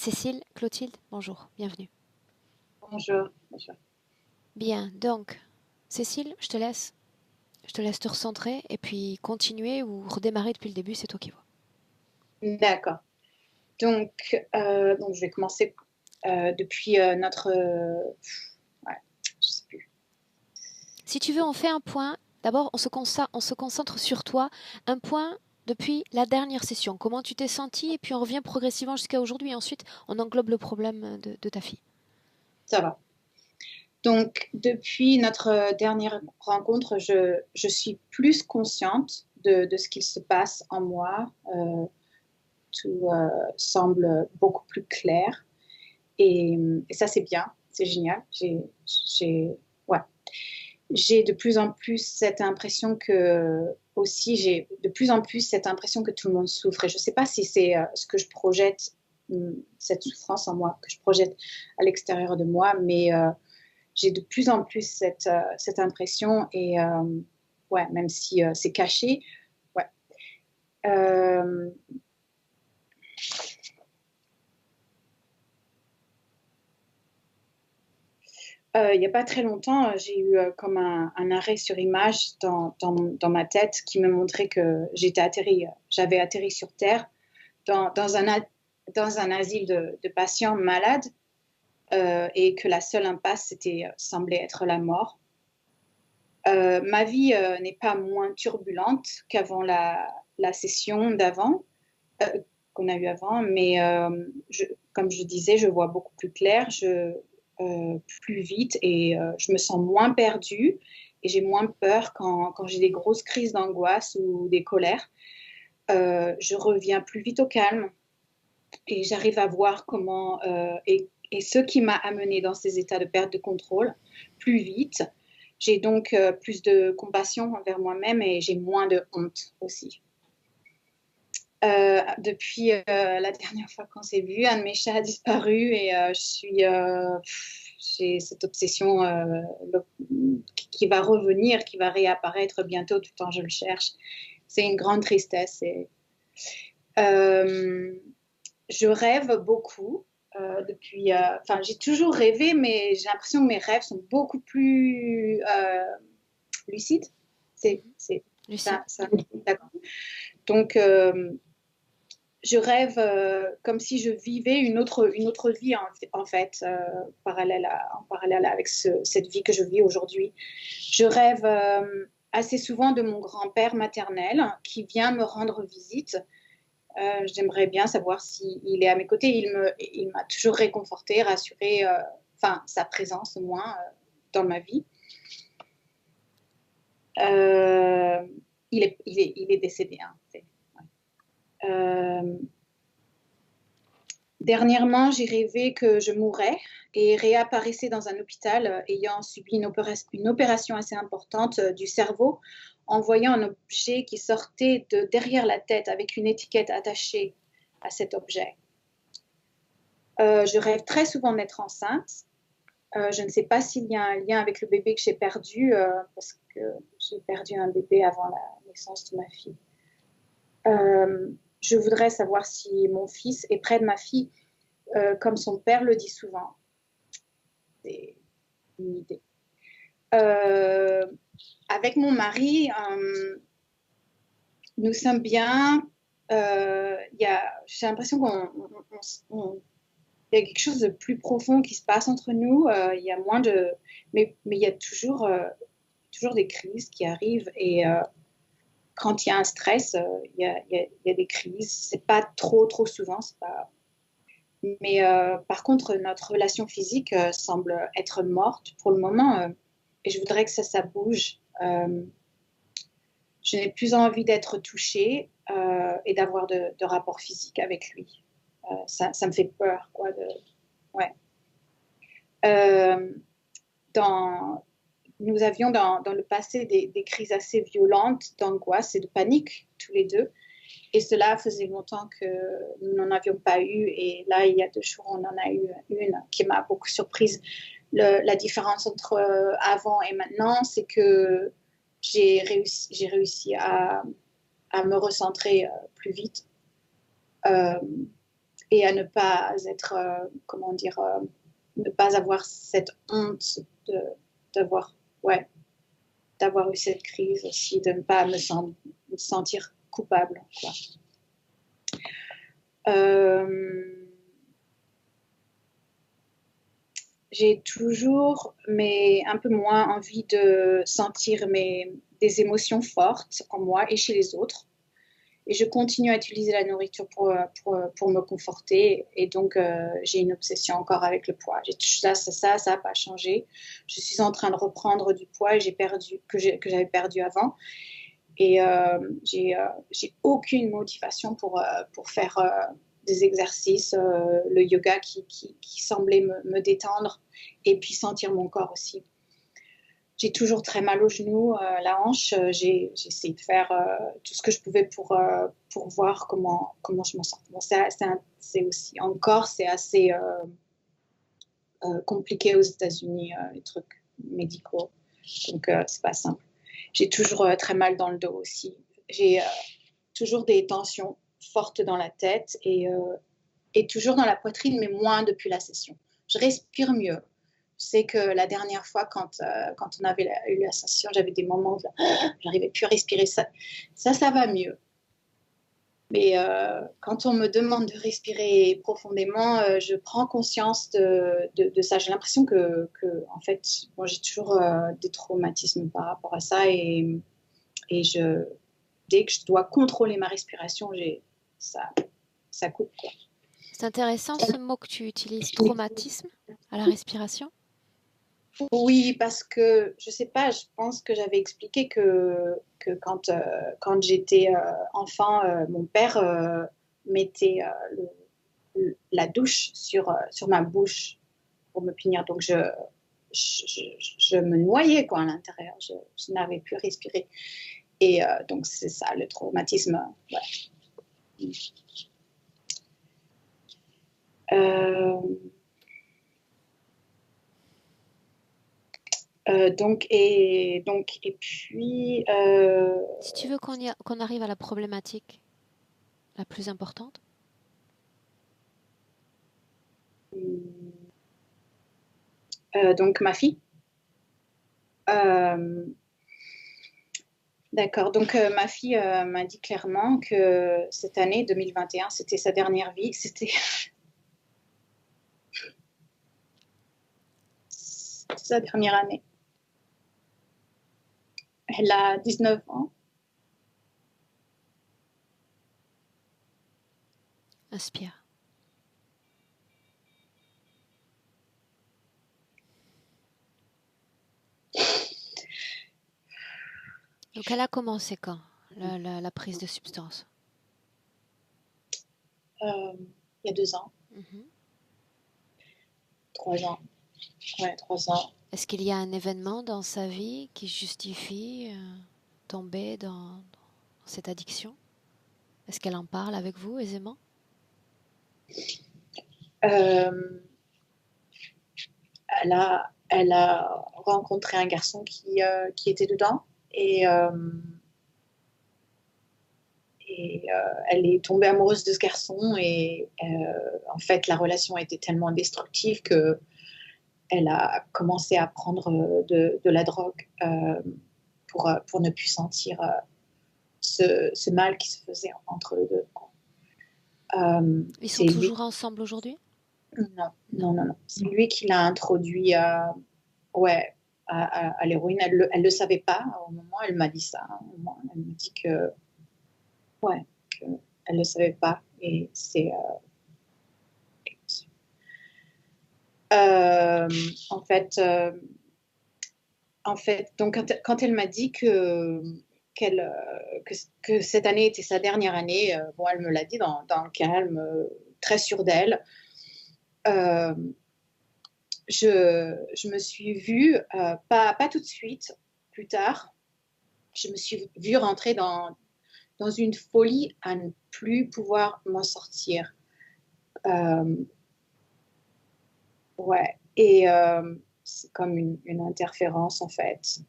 Cécile, Clotilde, bonjour, bienvenue. Bonjour, bonjour. Bien, donc, Cécile, je te laisse te recentrer et puis continuer ou redémarrer depuis le début, c'est toi qui vois. D'accord. Donc, je vais commencer depuis notre... ouais, je sais plus. Si tu veux, on fait un point. D'abord, on se concentre sur toi. Un point depuis la dernière session. Comment tu t'es sentie et puis on revient progressivement jusqu'à aujourd'hui. Ensuite, on englobe le problème de ta fille. Ça va. Donc, depuis notre dernière rencontre, je suis plus consciente de ce qu'il se passe en moi. Tout semble beaucoup plus clair. Et ça, c'est bien, c'est génial. Ouais. J'ai de plus en plus cette impression que aussi j'ai de plus en plus cette impression que tout le monde souffre. Et je ne sais pas si c'est ce que je projette, cette souffrance en moi, que je projette à l'extérieur de moi, mais j'ai de plus en plus cette impression. Et ouais, même si c'est caché, ouais. Euh, il n'y a pas très longtemps, j'ai eu comme un arrêt sur image dans ma tête qui me montrait que j'avais atterri sur Terre dans un asile de patients malades et que la seule impasse semblait être la mort. Ma vie n'est pas moins turbulente qu'avant la session d'avant, euh, qu'on a eue avant, mais comme je disais, je vois beaucoup plus clair, plus vite et je me sens moins perdue et j'ai moins peur quand j'ai des grosses crises d'angoisse ou des colères. Je reviens plus vite au calme et j'arrive à voir et ce qui m'a amené dans ces états de perte de contrôle plus vite. J'ai donc plus de compassion envers moi-même et j'ai moins de honte aussi. Depuis la dernière fois qu'on s'est vu, un de mes chats a disparu et j'ai cette obsession qui va revenir, qui va réapparaître bientôt tout le temps je le cherche. C'est une grande tristesse. Euh, je rêve beaucoup enfin, j'ai toujours rêvé, mais j'ai l'impression que mes rêves sont beaucoup plus lucides. C'est Lucide. d'accord. Donc, je rêve comme si je vivais une autre vie, en fait, en parallèle avec cette vie que je vis aujourd'hui. Je rêve assez souvent de mon grand-père maternel qui vient me rendre visite. J'aimerais bien savoir s'il est à mes côtés. Il m'a toujours réconfortée, rassurée, enfin, sa présence au moins dans ma vie. Euh, il est décédé. Hein, ouais. Dernièrement, j'ai rêvé que je mourais et réapparaissais dans un hôpital ayant subi une opération assez importante du cerveau en voyant un objet qui sortait de derrière la tête avec une étiquette attachée à cet objet. Je rêve très souvent d'être enceinte. Je ne sais pas s'il y a un lien avec le bébé que j'ai perdu parce que j'ai perdu un bébé avant la naissance de ma fille. Je voudrais savoir si mon fils est près de ma fille comme son père le dit souvent. C'est une idée. Euh, Avec mon mari, nous sommes bien. J'ai l'impression qu'il y a quelque chose de plus profond qui se passe entre nous. Il y a moins de, mais il y a toujours des crises qui arrivent et quand il y a un stress, il y a des crises. C'est pas trop souvent. C'est pas. Mais par contre, notre relation physique semble être morte pour le moment et je voudrais que ça bouge. Je n'ai plus envie d'être touchée et d'avoir de rapport physique avec lui. Ça me fait peur, quoi. Ouais. Euh, dans, Nous avions dans le passé des crises assez violentes d'angoisse et de panique, tous les deux. Et cela faisait longtemps que nous n'en avions pas eu. Et là, il y a 2 jours, on en a eu une qui m'a beaucoup surprise. La différence entre avant et maintenant, c'est que j'ai réussi à me recentrer plus vite. Euh, et à ne pas être, comment dire, ne pas avoir cette honte d'avoir, ouais, d'avoir eu cette crise aussi, de ne pas me sentir coupable, quoi. J'ai toujours, mais un peu moins, envie de sentir des émotions fortes en moi et chez les autres. Et je continue à utiliser la nourriture pour me conforter. Et donc, j'ai une obsession encore avec le poids. Ça n'a pas changé. Je suis en train de reprendre du poids que j'avais perdu avant. Et j'ai aucune motivation pour faire des exercices, le yoga qui semblait me détendre et puis sentir mon corps aussi. J'ai toujours très mal au genou, la hanche. J'ai essayé de faire tout ce que je pouvais pour voir comment je m'en sors. Bon, c'est aussi, encore, c'est assez compliqué aux États-Unis, les trucs médicaux. Donc, c'est pas simple. J'ai toujours très mal dans le dos aussi. J'ai toujours des tensions fortes dans la tête et toujours dans la poitrine, mais moins depuis la session. Je respire mieux. Je sais que la dernière fois, quand on avait eu la session, j'avais des moments où j'arrivais plus à respirer. Ça va mieux. Mais quand on me demande de respirer profondément, je prends conscience de ça. J'ai l'impression que en fait, moi, j'ai toujours des traumatismes par rapport à ça. Et dès que je dois contrôler ma respiration, ça coupe, quoi. C'est intéressant ce mot que tu utilises, traumatisme à la respiration. Oui, parce que, je sais pas, je pense que j'avais expliqué que quand j'étais enfant, mon père mettait la douche sur ma bouche pour me punir. Donc, je me noyais, quoi, à l'intérieur. Je n'avais plus respiré. Et donc, c'est ça, le traumatisme. Ouais. Et puis. Si tu veux qu'on arrive à la problématique la plus importante. Donc, ma fille. D'accord. Donc, ma fille m'a dit clairement que cette année 2021, c'était sa dernière vie. C'était sa dernière année. Elle a 19 ans. Inspire. Donc, elle a commencé quand, la prise de substance? Il y a 2 ans. 3 ans. Ouais, 3 ans. Est-ce qu'il y a un événement dans sa vie qui justifie tomber dans cette addiction? Est-ce qu'elle en parle avec vous aisément? Elle a rencontré un garçon qui était dedans et elle est tombée amoureuse de ce garçon et en fait la relation a été tellement destructive que elle a commencé à prendre de la drogue pour ne plus sentir ce mal qui se faisait entre eux deux. Ils sont toujours ensemble aujourd'hui? Non. C'est lui qui l'a introduit à l'héroïne. Elle le savait pas au moment. Elle m'a dit ça. Au moment, elle me dit que le savait pas. Et c'est en fait, donc quand elle m'a dit que cette année était sa dernière année, bon, elle me l'a dit dans le calme, très sûre d'elle. Je me suis vue, pas tout de suite, plus tard, je me suis vue rentrer dans une folie à ne plus pouvoir m'en sortir. Ouais, et c'est comme une interférence en fait.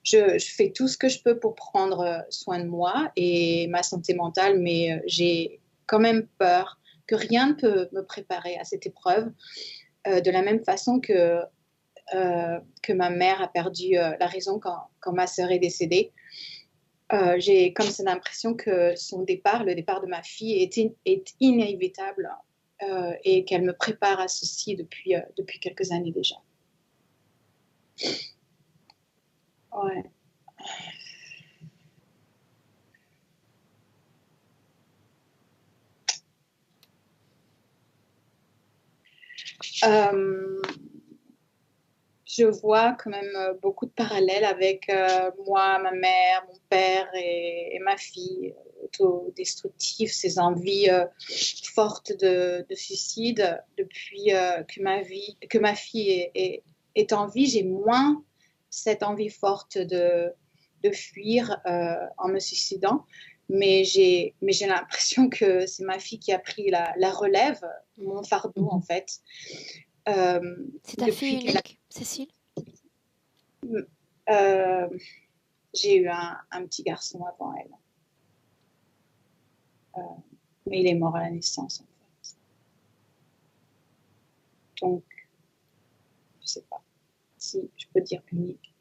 Je fais tout ce que je peux pour prendre soin de moi et ma santé mentale, mais j'ai quand même peur que rien ne peut me préparer à cette épreuve, de la même façon que ma mère a perdu la raison quand ma sœur est décédée. J'ai comme ça l'impression que son départ, le départ de ma fille, est inévitable et qu'elle me prépare à ceci depuis quelques années déjà. Ouais. Je vois quand même beaucoup de parallèles avec moi, ma mère, mon père et ma fille, autodestructive, ces envies fortes de suicide. Depuis que ma fille est en vie, j'ai moins cette envie forte de fuir en me suicidant. Mais j'ai l'impression que c'est ma fille qui a pris la relève, mon fardeau en fait. C'est ta fille unique, Cécile? J'ai eu un petit garçon avant elle. Mais il est mort à la naissance, en fait. Donc, je ne sais pas si je peux dire unique.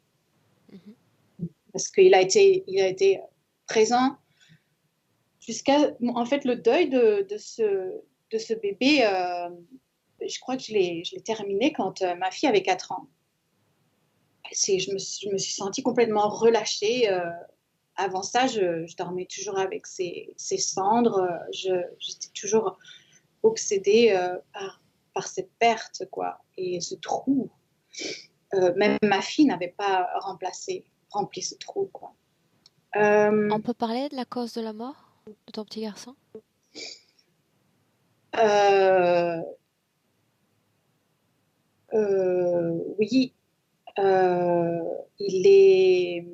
Parce qu'il a été présent jusqu'à... En fait, le deuil de ce bébé, je crois que je l'ai terminé quand ma fille avait 4 ans. Je me suis sentie complètement relâchée. Avant ça, je dormais toujours avec ses cendres. J'étais toujours obsédée par cette perte, quoi, et ce trou. Même ma fille n'avait pas rempli ce trou, quoi. On peut parler de la cause de la mort de ton petit garçon? Oui. Il est...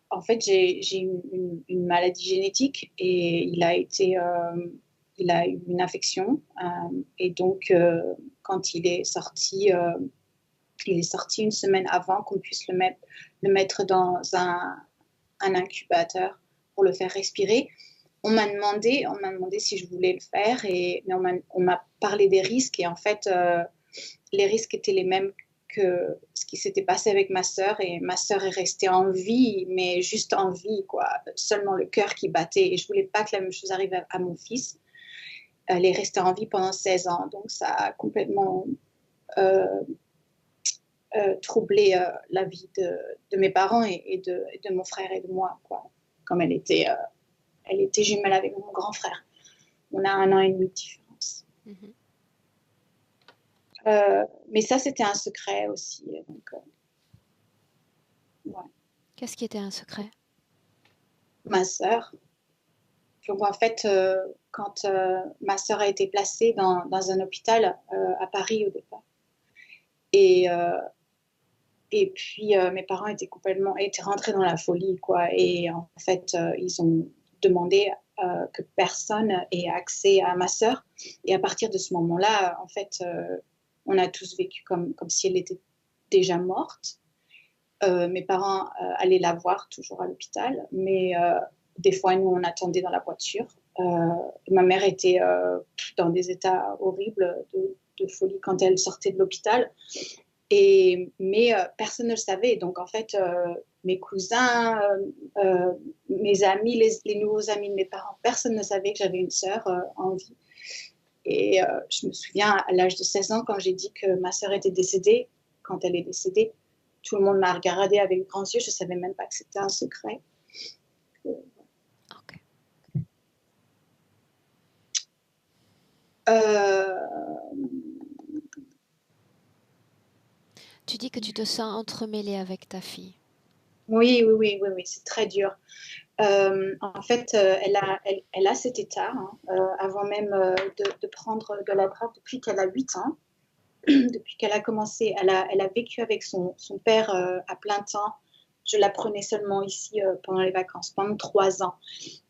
En fait, j'ai une maladie génétique et il a eu une infection. Et donc, quand il est sorti une semaine avant qu'on puisse le mettre dans un incubateur pour le faire respirer. On m'a demandé si je voulais le faire, mais on m'a parlé des risques. Et en fait, les risques étaient les mêmes que ce qui s'était passé avec ma sœur. Et ma sœur est restée en vie, mais juste en vie, quoi. Seulement le cœur qui battait. Et je ne voulais pas que la même chose arrive à mon fils. Elle est restée en vie pendant 16 ans. Donc, ça a complètement troublé la vie de mes parents et de mon frère et de moi, quoi. Comme elle était jumelle avec mon grand frère. On a 1 an et demi de différence. Mais ça, c'était un secret aussi. Donc, ouais. Qu'est-ce qui était un secret? Ma sœur. Donc, en fait, quand ma sœur a été placée dans un hôpital à Paris au départ, et puis mes parents étaient rentrés dans la folie, quoi. Et en fait, ils ont demandé que personne ait accès à ma sœur. Et à partir de ce moment-là, en fait, on a tous vécu comme si elle était déjà morte. Mes parents allaient la voir toujours à l'hôpital, mais des fois, nous, on attendait dans la voiture. Ma mère était dans des états horribles de folie quand elle sortait de l'hôpital. Mais personne ne le savait. Donc, en fait, mes cousins, mes amis, les nouveaux amis de mes parents, personne ne savait que j'avais une sœur en vie. Et je me souviens, à l'âge de 16 ans, quand j'ai dit que ma sœur était décédée, quand elle est décédée, tout le monde m'a regardée avec grands yeux. Je ne savais même pas que c'était un secret. Ok. Tu dis que tu te sens entremêlée avec ta fille. Oui, c'est très dur. En fait, elle a cet état avant même de prendre de la drogue depuis qu'elle a 8 ans. Depuis qu'elle a commencé, elle a vécu avec son père à plein temps. Je la prenais seulement ici pendant les vacances, pendant 3 ans.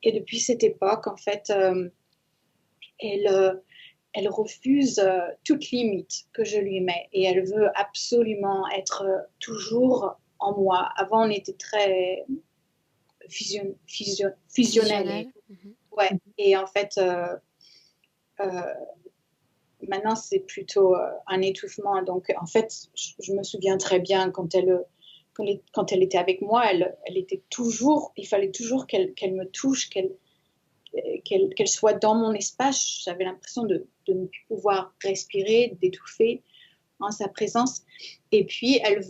Et depuis cette époque, en fait, elle refuse toute limite que je lui mets. Et elle veut absolument être toujours en moi. Avant, on était très fusionnel. Fusionnel. Ouais. Et en fait, Euh, Maintenant, c'est plutôt un étouffement. Donc, en fait, je me souviens très bien quand elle était avec moi, elle était toujours, il fallait toujours qu'elle me touche, qu'elle soit dans mon espace. J'avais l'impression de ne plus pouvoir respirer, d'étouffer en sa présence. Et puis, elle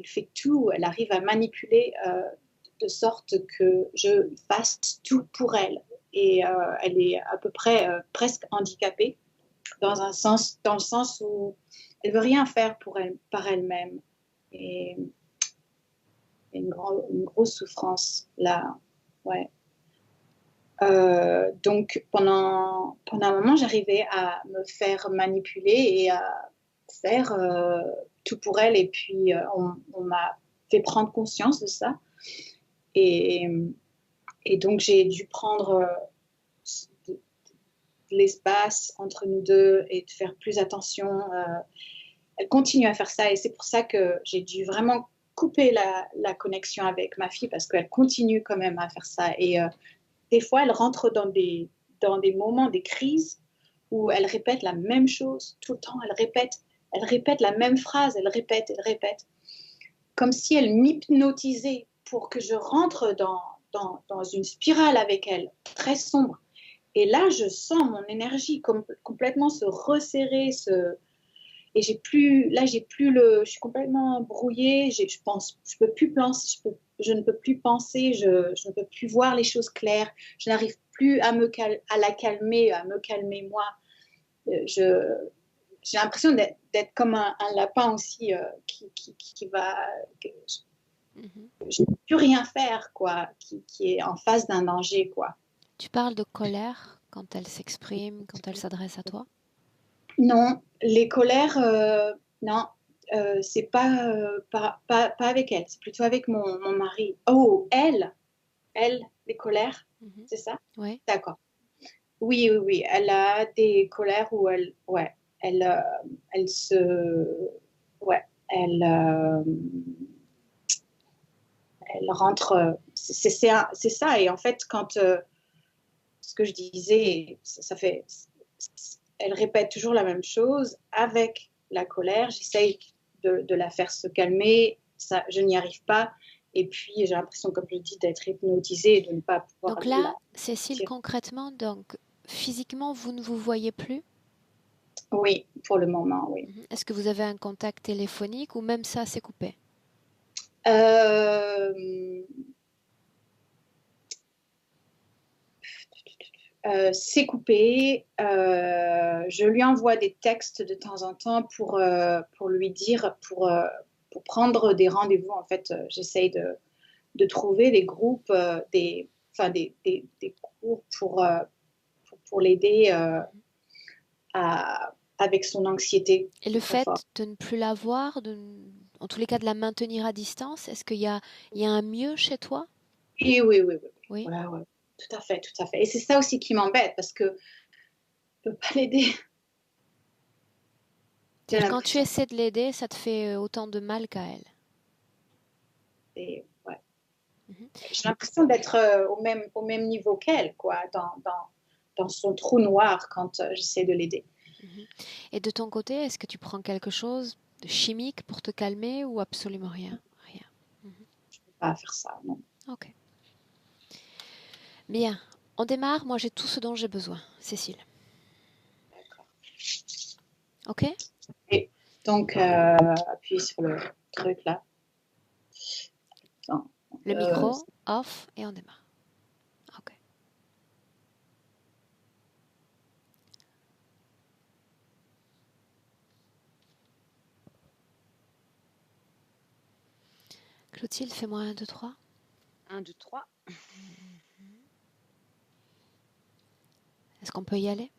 fait tout, elle arrive à manipuler de sorte que je fasse tout pour elle. Et elle est à peu près presque handicapée dans le sens où elle veut rien faire pour elle, par elle-même. Et une grosse souffrance là. Ouais. Donc pendant un moment, j'arrivais à me faire manipuler et à faire tout pour elle. Et puis on m'a fait prendre conscience de ça. Et, et donc j'ai dû prendre de l'espace entre nous deux et de faire plus attention. Elle continue à faire ça et c'est pour ça que j'ai dû vraiment couper la connexion avec ma fille parce qu'elle continue quand même à faire ça. Et des fois, elle rentre dans des moments, des crises où elle répète la même chose tout le temps. Elle répète la même phrase, elle répète, comme si elle m'hypnotisait pour que je rentre dans une spirale avec elle, très sombre. Et là, je sens mon énergie complètement se resserrer, et j'ai plus je suis complètement brouillée, je pense, je peux plus penser, je ne peux plus penser, je ne peux plus voir les choses claires, je n'arrive plus à la calmer, à me calmer moi. J'ai l'impression d'être comme un lapin aussi qui va, je ne peux plus rien faire, quoi, qui est en face d'un danger, quoi. Tu parles de colère quand elle s'exprime, quand elle s'adresse à toi? Non, les colères, non, c'est pas avec elle, c'est plutôt avec mon mari. Oh, elle, les colères, Mhm. c'est ça? Ouais. D'accord. Oui, oui, oui, elle a des colères où ouais, elle, elle se, ouais, elle, elle rentre, c'est ça. Et en fait, quand, ce que je disais, ça fait, elle répète toujours la même chose avec la colère. J'essaye de la faire se calmer. Ça, je n'y arrive pas. Et puis, j'ai l'impression, comme je dis, d'être hypnotisée et de ne pas pouvoir Donc la là, Cécile, tirer. concrètement, donc physiquement, vous ne vous voyez plus? Oui, pour le moment, oui. Mhm. Est-ce que vous avez un contact téléphonique ou même ça, c'est coupé? Euh, c'est coupé. Je lui envoie des textes de temps en temps pour lui dire, pour prendre des rendez-vous. En fait, j'essaye de trouver des groupes, enfin, des cours pour l'aider avec son anxiété Et qui le est très fait forte. de ne plus la voir, en tous les cas de la maintenir à distance, est-ce il y a un mieux chez toi? Oui, oui, oui, oui. Oui. Ouais, ouais. Tout à fait, tout à fait. Et c'est ça aussi qui m'embête parce que je ne peux pas l'aider. J'ai C'est-à-dire quand tu l'impression. essaies de l'aider, ça te fait autant de mal qu'à elle. Ouais. Mhm. J'ai l'impression d'être au même niveau qu'elle, quoi, dans son trou noir quand j'essaie de l'aider. Mhm. Et de ton côté, est-ce que tu prends quelque chose de chimique pour te calmer ou absolument rien? Rien. Mhm. Pas faire ça, non. Ok. Bien. On démarre. Moi, j'ai tout ce dont j'ai besoin. Cécile. D'accord. Ok? Et donc, appuie sur le truc là. Attends, Le euh, micro, off, et on démarre. Ok. Clotilde, fais-moi un, deux, trois. 1, 2, 3. Est-ce qu'on peut y aller?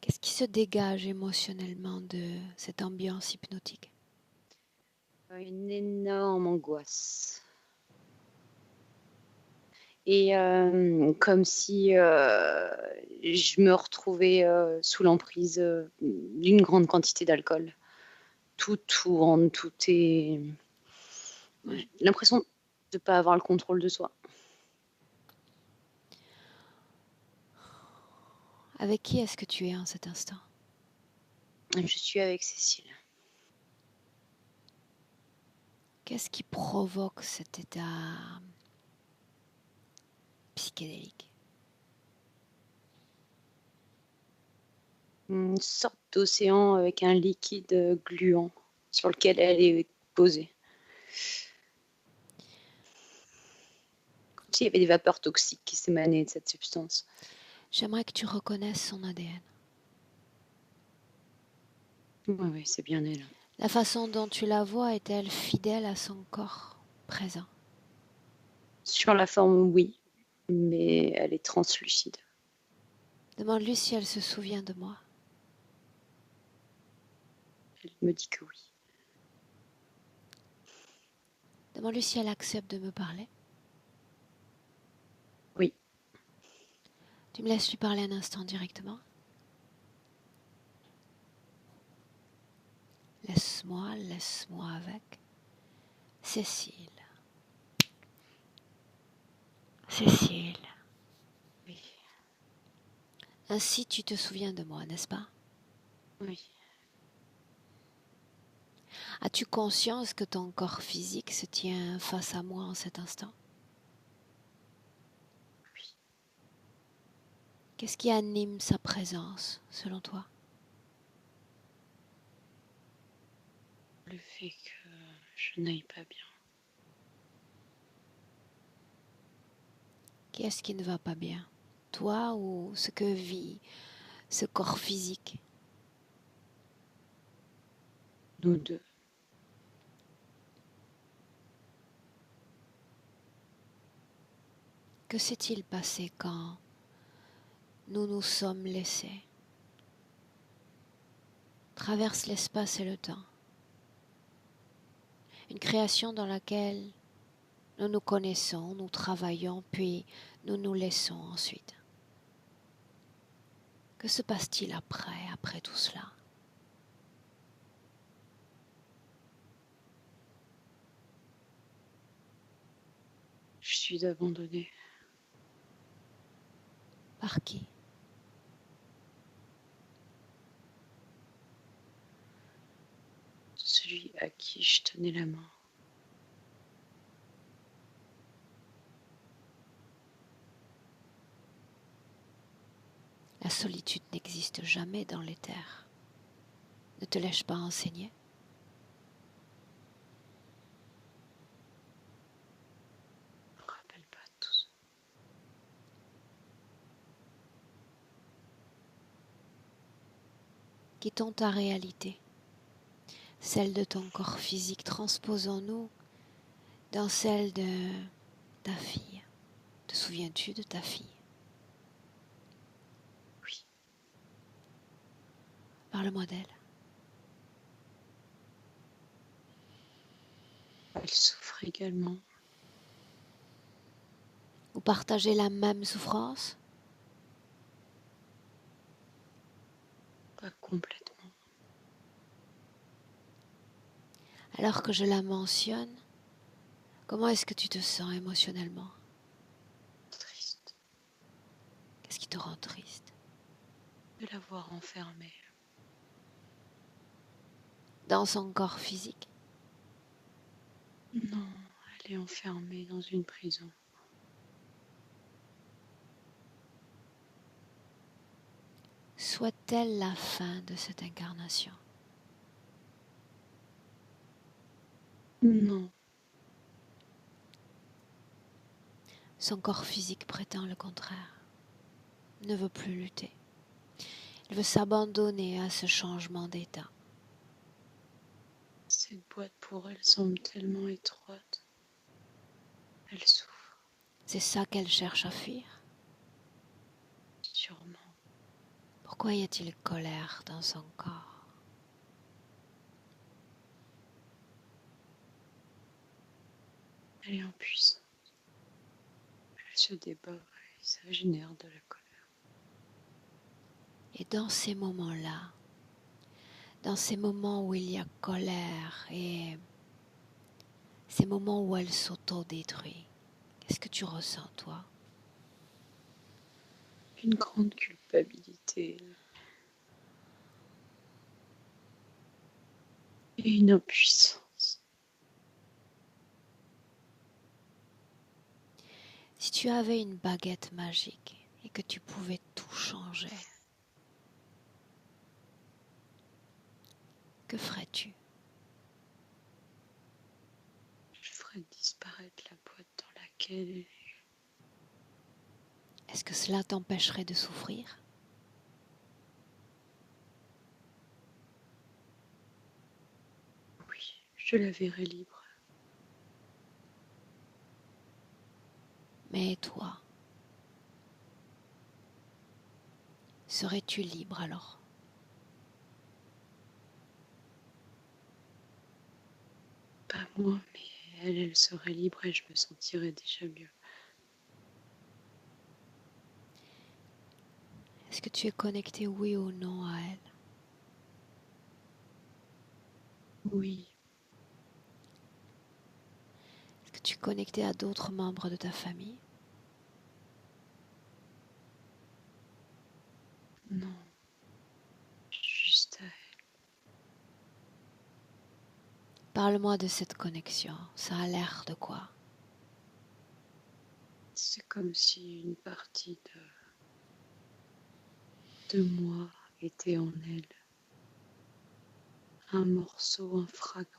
Qu'est-ce qui se dégage émotionnellement de cette ambiance hypnotique? Une énorme angoisse. Et comme si je me retrouvais sous l'emprise d'une grande quantité d'alcool. tout tourne, tout est... Ouais, l'impression de ne pas avoir le contrôle de soi. Avec qui est-ce que tu es en cet instant? Je suis avec Cécile. Qu'est-ce qui provoque cet état psychédélique? Une sorte d'océan avec un liquide gluant sur lequel elle est posée. Comme s'il y avait des vapeurs toxiques qui s'émanaient de cette substance. J'aimerais que tu reconnaisses son ADN. Oui, c'est bien elle. La façon dont tu la vois est-elle fidèle à son corps présent? Sur la forme, oui, mais elle est translucide. Demande-lui si elle se souvient de moi. Elle me dit que oui. Demande-lui si elle accepte de me parler. Oui. Tu me laisses lui parler un instant directement? Laisse-moi avec. Cécile. Cécile. Oui. Ainsi tu te souviens de moi, n'est-ce pas? Oui. As-tu conscience que ton corps physique se tient face à moi en cet instant? Oui. Qu'est-ce qui anime sa présence, selon toi? Le fait que je n'aille pas bien. Qu'est-ce qui ne va pas bien? Toi ou ce que vit ce corps physique? Nous deux. Que s'est-il passé quand nous nous sommes laissés? Traverse l'espace et le temps. Une création dans laquelle nous nous connaissons, nous travaillons, puis nous nous laissons ensuite. Que se passe-t-il après tout cela? Je suis abandonnée. Par qui? Celui à qui je tenais la main. La solitude n'existe jamais dans les terres. Ne te laisse pas enseigner? Je me rappelle pas de tout ça. Quittons ta réalité, celle de ton corps physique, transposons-nous dans celle de ta fille. Te souviens-tu de ta fille? Oui. Parle-moi d'elle. Elle souffre également. Vous partagez la même souffrance? Pas complètement. Alors que je la mentionne, comment est-ce que tu te sens émotionnellement? Triste Qu'est-ce qui te rend triste? de l'avoir enfermée. Dans son corps physique? Non, elle est enfermée dans une prison. Souhaite-t-elle la fin de cette incarnation? Non. Son corps physique prétend le contraire, ne veut plus lutter. Il veut s'abandonner à ce changement d'état. Cette boîte pour elle semble tellement étroite. Elle souffre, C'est ça qu'elle cherche à fuir? sûrement. Pourquoi y a-t-il colère dans son corps? Elle est impuissante. Elle se débat et ça génère de la colère. Et dans ces moments-là, dans ces moments où il y a colère et ces moments où elle s'auto-détruit, qu'est-ce que tu ressens, toi? Une grande culpabilité et une impuissance. Si tu avais une baguette magique et que tu pouvais tout changer, que ferais-tu? Je ferais disparaître la boîte dans laquelle Est-ce que cela t'empêcherait de souffrir? oui, je la verrais libre. Mais toi, serais-tu libre alors? Pas moi, mais elle serait libre et je me sentirais déjà mieux. Est-ce que tu es connecté, oui ou non, à elle? Oui, Est-ce que tu es connecté à d'autres membres de ta famille? non, juste à elle. Parle-moi de cette connexion. Ça a l'air de quoi? C'est comme si une partie de moi était en elle. Un morceau, un fragment.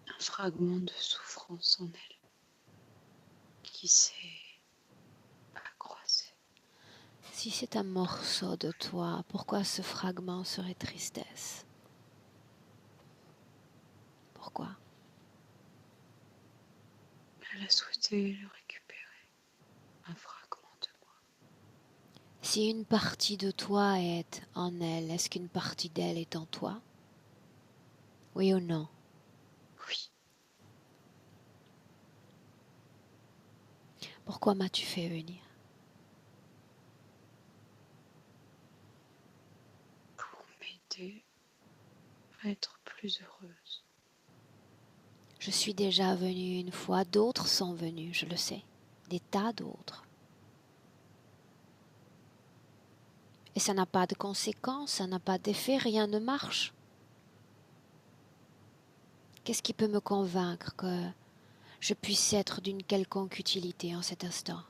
Un fragment de souffrance en elle qui s'est accroissé. Si c'est un morceau de toi, pourquoi ce fragment serait tristesse? Pourquoi? Elle a souhaité le récupérer, un fragment de moi. Si une partie de toi est en elle, est-ce qu'une partie d'elle est en toi? Oui ou non? Oui, Pourquoi m'as-tu fait venir? pour m'aider à être plus heureuse. Je suis déjà venue une fois, d'autres sont venus, je le sais, des tas d'autres. Et ça n'a pas de conséquences, ça n'a pas d'effet, rien ne marche. Qu'est-ce qui peut me convaincre que je puisse être d'une quelconque utilité en cet instant?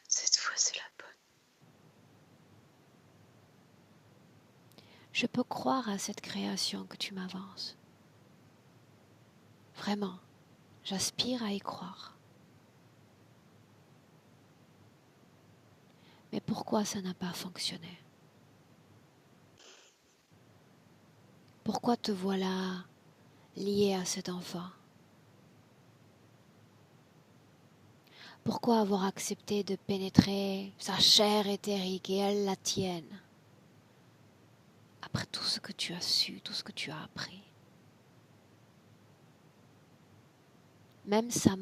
Cette fois, c'est la bonne. Je peux croire à cette création que tu m'avances. Vraiment, j'aspire à y croire. Mais pourquoi ça n'a pas fonctionné? Pourquoi te voilà lié à cet enfant? Pourquoi avoir accepté de pénétrer sa chair éthérique et elle la tienne? Après tout ce que tu as su, tout ce que tu as appris. Même sa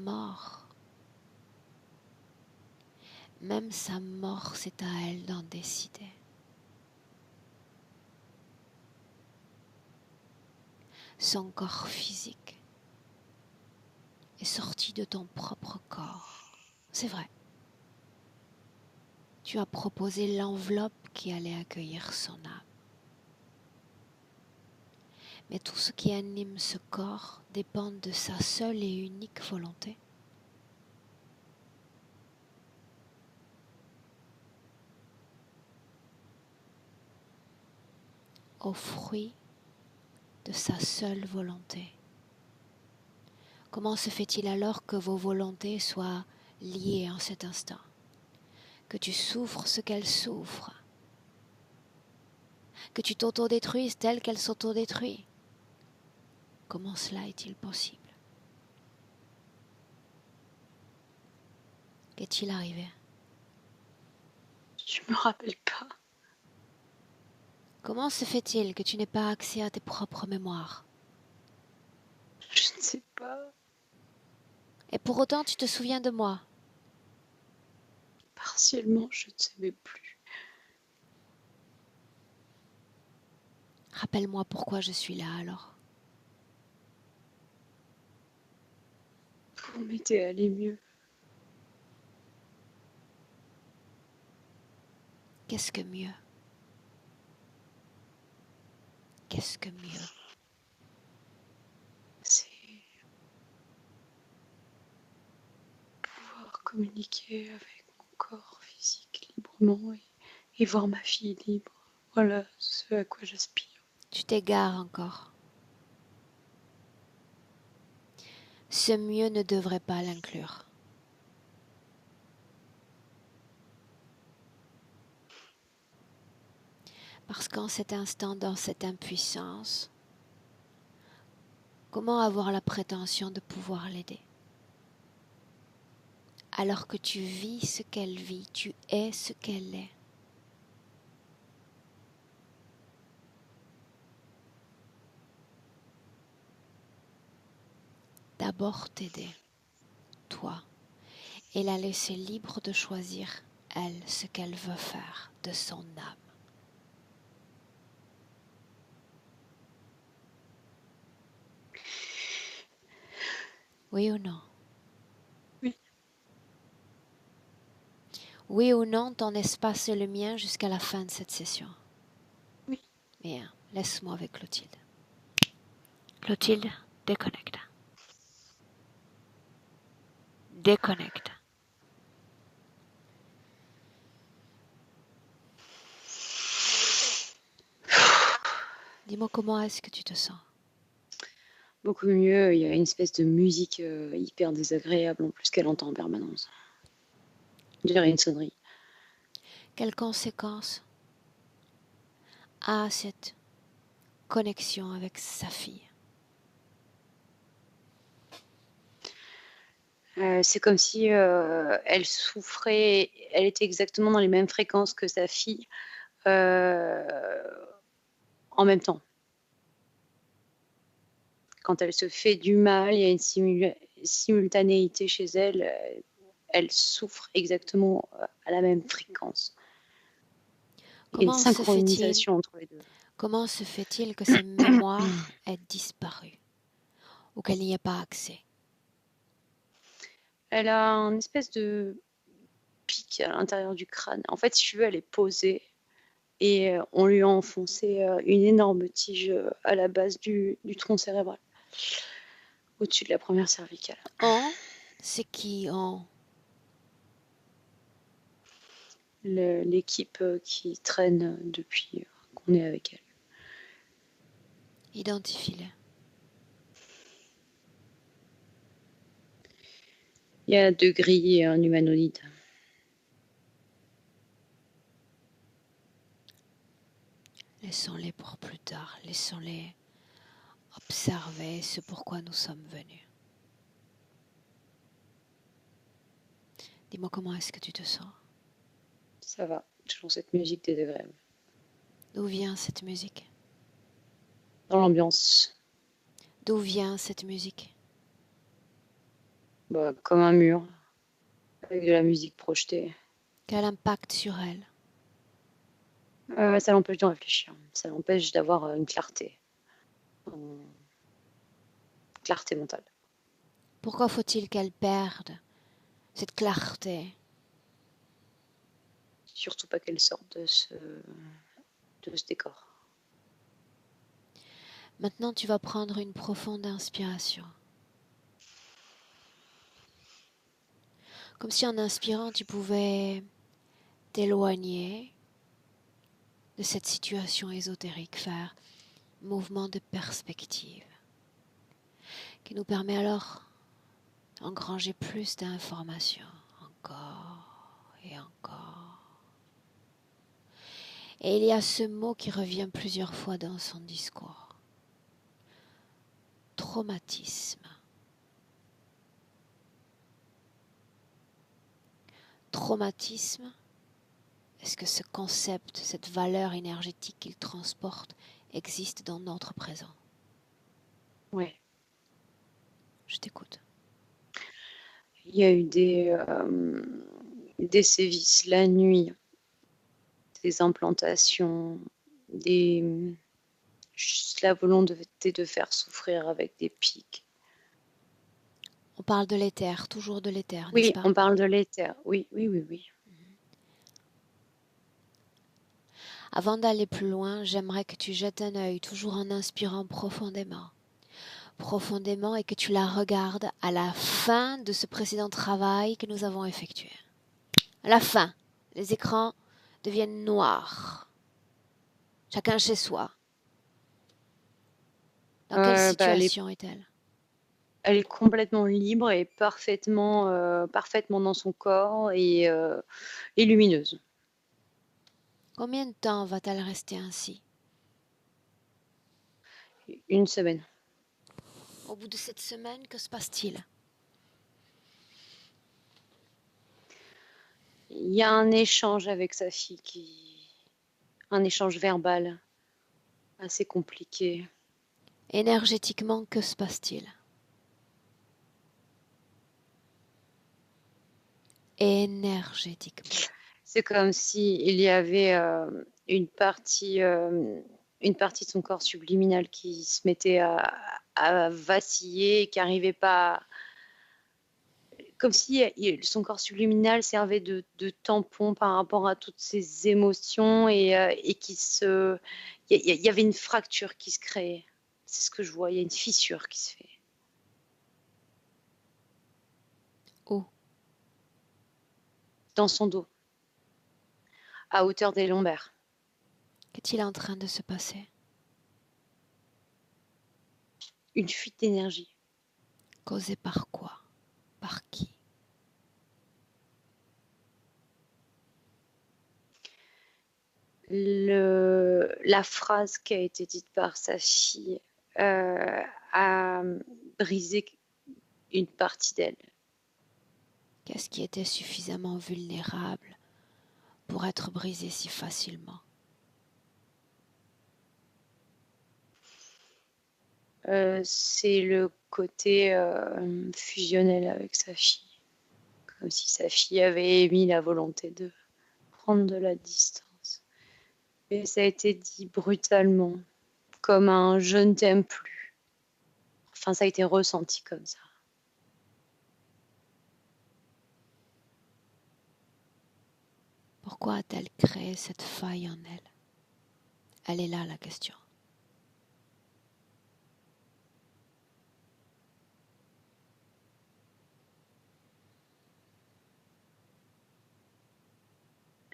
mort, c'est à elle d'en décider. Son corps physique est sorti de ton propre corps. C'est vrai. Tu as proposé l'enveloppe qui allait accueillir son âme. Mais tout ce qui anime ce corps dépend de sa seule et unique volonté. Au fruit de sa seule volonté. Comment se fait-il alors que vos volontés soient liées en cet instant? Que tu souffres ce qu'elle souffre? Que tu t'autodétruises telle qu'elle s'autodétruit? Comment cela est-il possible? Qu'est-il arrivé? Je me rappelle pas. Comment se fait-il que tu n'aies pas accès à tes propres mémoires? Je ne sais pas. Et pour autant, tu te souviens de moi. Partiellement, je ne sais même plus. Rappelle-moi pourquoi je suis là alors. Pour m'aider à aller mieux. Qu'est-ce que mieux? Qu'est-ce que mieux? C'est pouvoir communiquer avec mon corps physique librement et voir ma fille libre. Voilà ce à quoi j'aspire. Tu t'égares encore. Ce mieux ne devrait pas l'inclure. Parce qu'en cet instant, dans cette impuissance, comment avoir la prétention de pouvoir l'aider? Alors que tu vis ce qu'elle vit, tu es ce qu'elle est. D'abord t'aider, toi, et la laisser libre de choisir, elle, ce qu'elle veut faire de son âme. Oui ou non? Oui. Oui ou non, ton espace est le mien jusqu'à la fin de cette session. Oui. Bien, laisse-moi avec Clotilde. Clotilde, déconnecte. Déconnecte. Dis-moi comment est-ce que tu te sens? Beaucoup mieux, il y a une espèce de musique hyper désagréable en plus qu'elle entend en permanence. Je dirais une sonnerie. Quelles conséquences a cette connexion avec sa fille? C'est comme si elle souffrait, elle était exactement dans les mêmes fréquences que sa fille en même temps. Quand elle se fait du mal, il y a une simultanéité chez elle. Elle souffre exactement à la même fréquence. Il y a une Comment se fait-il synchronisation entre les deux. Comment se fait-il que ces mémoires aient disparu ou qu'elle n'y ait pas accès? Elle a un espèce de pic à l'intérieur du crâne. En fait, si tu veux, elle est posée et on lui a enfoncé une énorme tige à la base du tronc cérébral, au-dessus de la première cervicale. C'est qui en L'équipe qui traîne depuis qu'on est avec elle. Identifie-le. Il y a 2 grilles et un humanoïde. Laissons-les pour plus tard. Laissons-les observer ce pourquoi nous sommes venus. Dis-moi comment est-ce que tu te sens? Ça va, toujours cette musique désagréable. D'où vient cette musique? Dans l'ambiance, D'où vient cette musique? comme un mur, avec de la musique projetée. Quel impact sur elle? Ça l'empêche de réfléchir. Ça l'empêche d'avoir une clarté. Clarté mentale. Pourquoi faut-il qu'elle perde cette clarté? Surtout pas qu'elle sorte de ce décor. Maintenant, tu vas prendre une profonde inspiration. Comme si en inspirant, tu pouvais t'éloigner de cette situation ésotérique, faire un mouvement de perspective qui nous permet alors d'engranger plus d'informations, encore et encore. Et il y a ce mot qui revient plusieurs fois dans son discours. Traumatisme. Traumatisme, est-ce que ce concept, cette valeur énergétique qu'il transporte existe dans notre présent? Ouais. Je t'écoute. Il y a eu des sévices la nuit, des implantations, juste la volonté de faire souffrir avec des pics. On parle de l'éther, toujours de l'éther, n'est-ce Oui, pas? on parle de l'éther. Oui. Avant d'aller plus loin, j'aimerais que tu jettes un œil, toujours en inspirant profondément, et que tu la regardes à la fin de ce précédent travail que nous avons effectué. À la fin, les écrans deviennent noirs, chacun chez soi. Dans quelle Elle situation est-elle? est complètement libre et parfaitement dans son corps et lumineuse. Combien de temps va-t-elle rester ainsi? Une semaine. Au bout de cette semaine, que se passe-t-il? Il y a un échange avec sa fille un échange verbal assez compliqué. Énergétiquement, que se passe-t-il? Énergétiquement. C'est comme si il y avait une partie de son corps subliminal qui se mettait à vaciller, qui n'arrivait pas, comme si son corps subliminal servait de tampon par rapport à toutes ses émotions et il y avait une fracture qui se créait. C'est ce que je vois, il y a une fissure qui se fait. Où? Dans son dos, à hauteur des lombaires. Qu'est-il en train de se passer? Une fuite d'énergie. Causée par quoi? Par qui? La phrase qui a été dite par sa fille a brisé une partie d'elle. Qu'est-ce qui était suffisamment vulnérable pour être brisé si facilement? C'est le côté fusionnel avec sa fille. Comme si sa fille avait émis la volonté de prendre de la distance. Et ça a été dit brutalement, comme un je ne t'aime plus. Enfin, ça a été ressenti comme ça. Pourquoi a-t-elle créé cette faille en elle? Elle est là la question.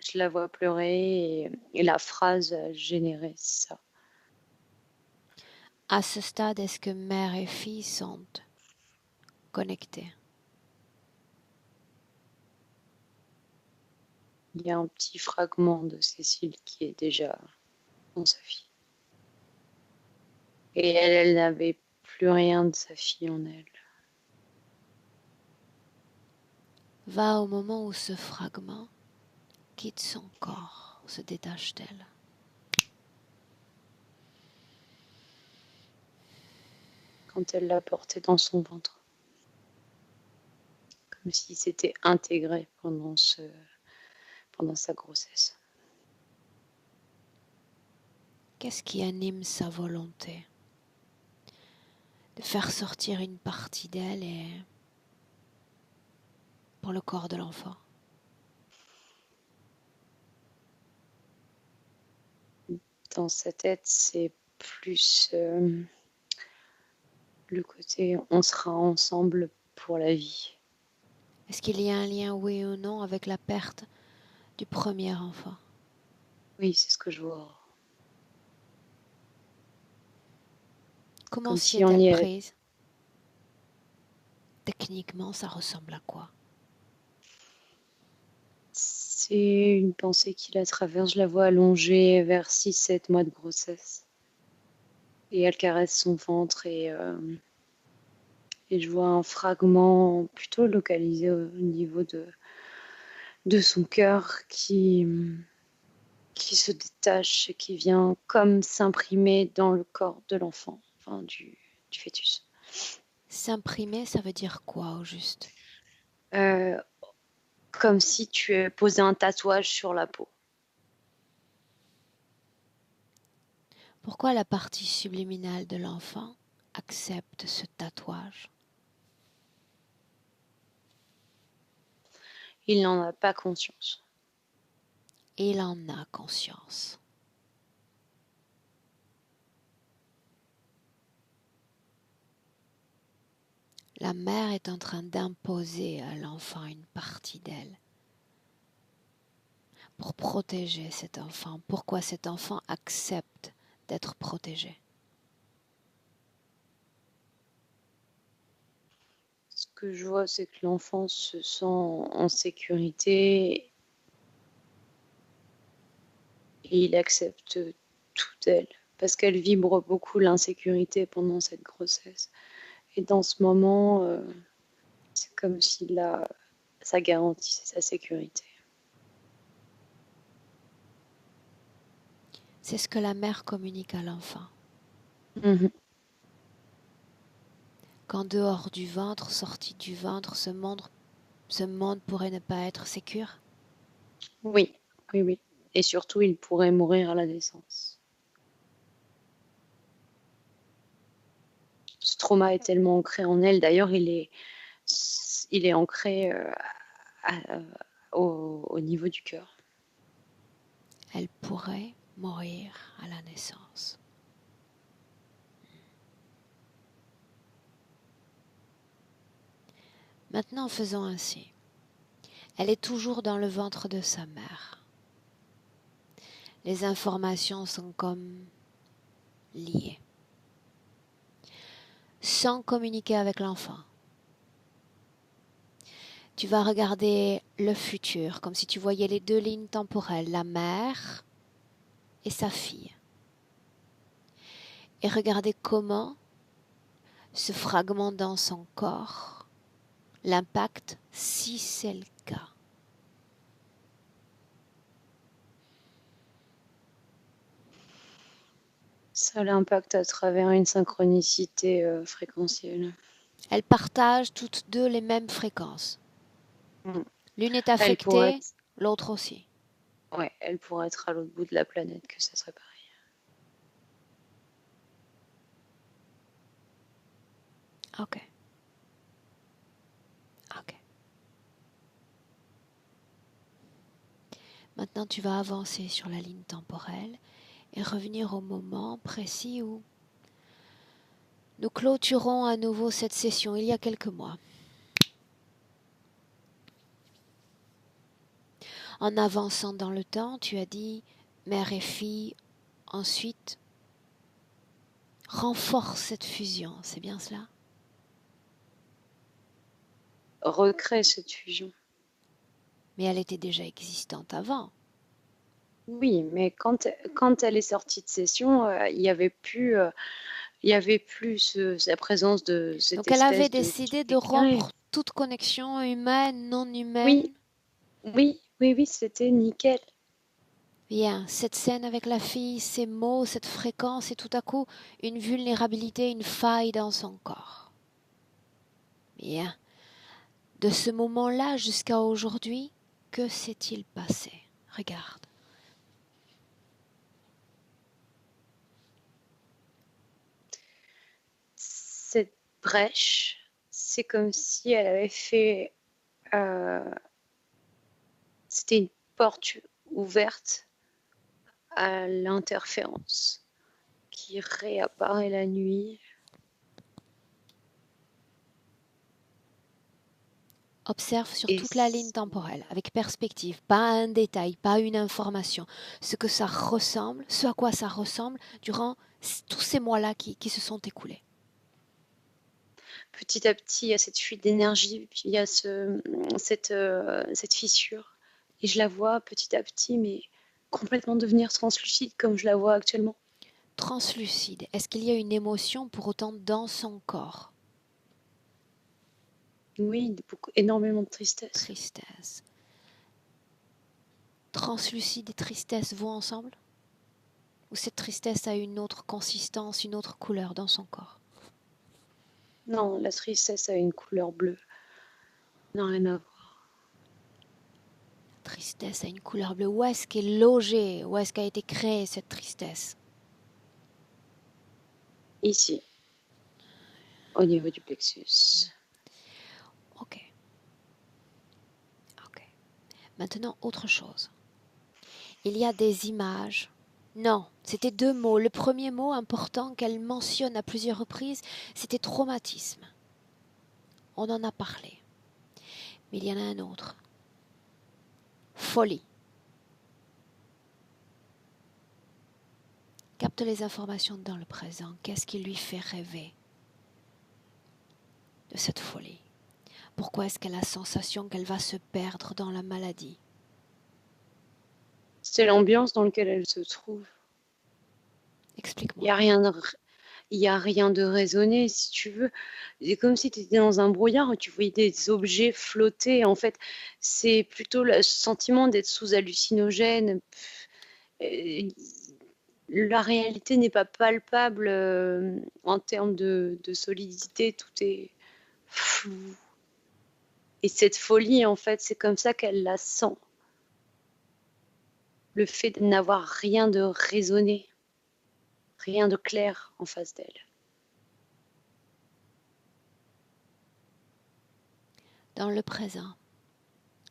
Je la vois pleurer et la phrase a généré ça. À ce stade, est-ce que mère et fille sont connectées? Il y a un petit fragment de Cécile qui est déjà dans sa fille. Et elle n'avait plus rien de sa fille en elle. Va au moment où ce fragment quitte son corps, se détache d'elle. Quand elle l'a porté dans son ventre. Comme s'il s'était intégré pendant sa grossesse. Qu'est-ce qui anime sa volonté de faire sortir une partie d'elle et pour le corps de l'enfant? Dans sa tête, c'est plus le côté on sera ensemble pour la vie. Est-ce qu'il y a un lien, oui ou non, avec la perte du premier enfant? Oui, c'est ce que je vois. Comment Comme s'y si on est-elle y est. prise? Techniquement, ça ressemble à quoi? C'est une pensée qui la traverse. Je la vois allongée vers 6-7 mois de grossesse. Et elle caresse son ventre et je vois un fragment plutôt localisé au niveau de son cœur qui se détache et qui vient comme s'imprimer dans le corps de l'enfant, enfin du fœtus. S'imprimer, ça veut dire quoi au juste? Comme si tu posais un tatouage sur la peau. Pourquoi la partie subliminale de l'enfant accepte ce tatouage? Il n'en a pas conscience. Et il en a conscience. La mère est en train d'imposer à l'enfant une partie d'elle pour protéger cet enfant. Pourquoi cet enfant accepte d'être protégé? Ce que je vois, c'est que l'enfant se sent en sécurité et il accepte tout d'elle parce qu'elle vibre beaucoup l'insécurité pendant cette grossesse. Et dans ce moment, c'est comme si là, ça garantissait sa sécurité. C'est ce que la mère communique à l'enfant. Mhm. Qu'en dehors du ventre, sorti du ventre, ce monde pourrait ne pas être sécure. Oui, oui, oui. Et surtout, il pourrait mourir à la naissance. Ce trauma est tellement ancré en elle. D'ailleurs, il est ancré au niveau du cœur. Elle pourrait mourir à la naissance. Maintenant, faisons ainsi. Elle est toujours dans le ventre de sa mère. Les informations sont comme liées. Sans communiquer avec l'enfant. Tu vas regarder le futur, comme si tu voyais les deux lignes temporelles, la mère et sa fille. Et regarder comment ce fragment dans son corps l'impacte si c'est le cas. Ça l'impacte à travers une synchronicité fréquentielle. Elles partagent toutes deux les mêmes fréquences. Mm. L'une est Elle pourrait affectée, être, l'autre aussi. ouais, elle pourrait être à l'autre bout de la planète, que ça serait pareil. Ok. Ok. Maintenant, tu vas avancer sur la ligne temporelle et revenir au moment précis où nous clôturons à nouveau cette session il y a quelques mois. En avançant dans le temps, tu as dit mère et fille, ensuite renforce cette fusion, c'est bien cela? Recrée cette fusion. Mais elle était déjà existante avant. Oui, mais quand elle est sortie de session, il y avait plus la présence de cette Donc elle avait espèce de décidé de éclairé. rompre toute connexion humaine, non Oui, humaine. oui, oui, oui, c'était nickel. Bien, cette scène avec la fille, ces mots, cette fréquence et tout à coup une vulnérabilité, une faille dans son corps. Bien, de ce moment-là jusqu'à aujourd'hui, que s'est-il passé? Regarde. Cette brèche, c'est comme si elle avait fait... c'était une porte ouverte à l'interférence qui réapparaît la nuit. Observe sur Et toute la ligne temporelle, avec perspective, pas un détail, pas une information, ce que ça ressemble, ce à quoi ça ressemble durant tous ces mois-là qui se sont écoulés. petit à petit, il y a cette fuite d'énergie, puis il y a cette fissure. Et je la vois petit à petit, mais complètement devenir translucide comme je la vois actuellement. Translucide, est-ce qu'il y a une émotion pour autant dans son corps? Oui, énormément de tristesse. Tristesse. Translucide et tristesse vont ensemble? Ou cette tristesse a une autre consistance, une autre couleur dans son corps? Non, la tristesse a une couleur bleue. Non, rien à voir. Tristesse a une couleur bleue. Où est-ce qu'elle est logée? Où est-ce qu'a été créée cette tristesse? Ici, au niveau du plexus. Ok. Ok. Maintenant, autre chose. Il y a des images. Non, c'était deux mots. Le premier mot important qu'elle mentionne à plusieurs reprises, c'était traumatisme. On en a parlé. Mais il y en a un autre. Folie. Capte les informations dans le présent. Qu'est-ce qui lui fait rêver de cette folie? Pourquoi est-ce qu'elle a la sensation qu'elle va se perdre dans la maladie? C'est l'ambiance dans laquelle elle se trouve. Il Explique-moi. n'y a rien de, il y a rien de raisonné, si tu veux. C'est comme si tu étais dans un brouillard où tu voyais des objets flotter. En fait, c'est plutôt le sentiment d'être sous hallucinogène. Euh, La réalité n'est pas palpable en termes de solidité. Tout est flou. Et cette folie, en fait, c'est comme ça qu'elle la sent. Le fait de n'avoir rien de raisonné, rien de clair en face d'elle. Dans le présent,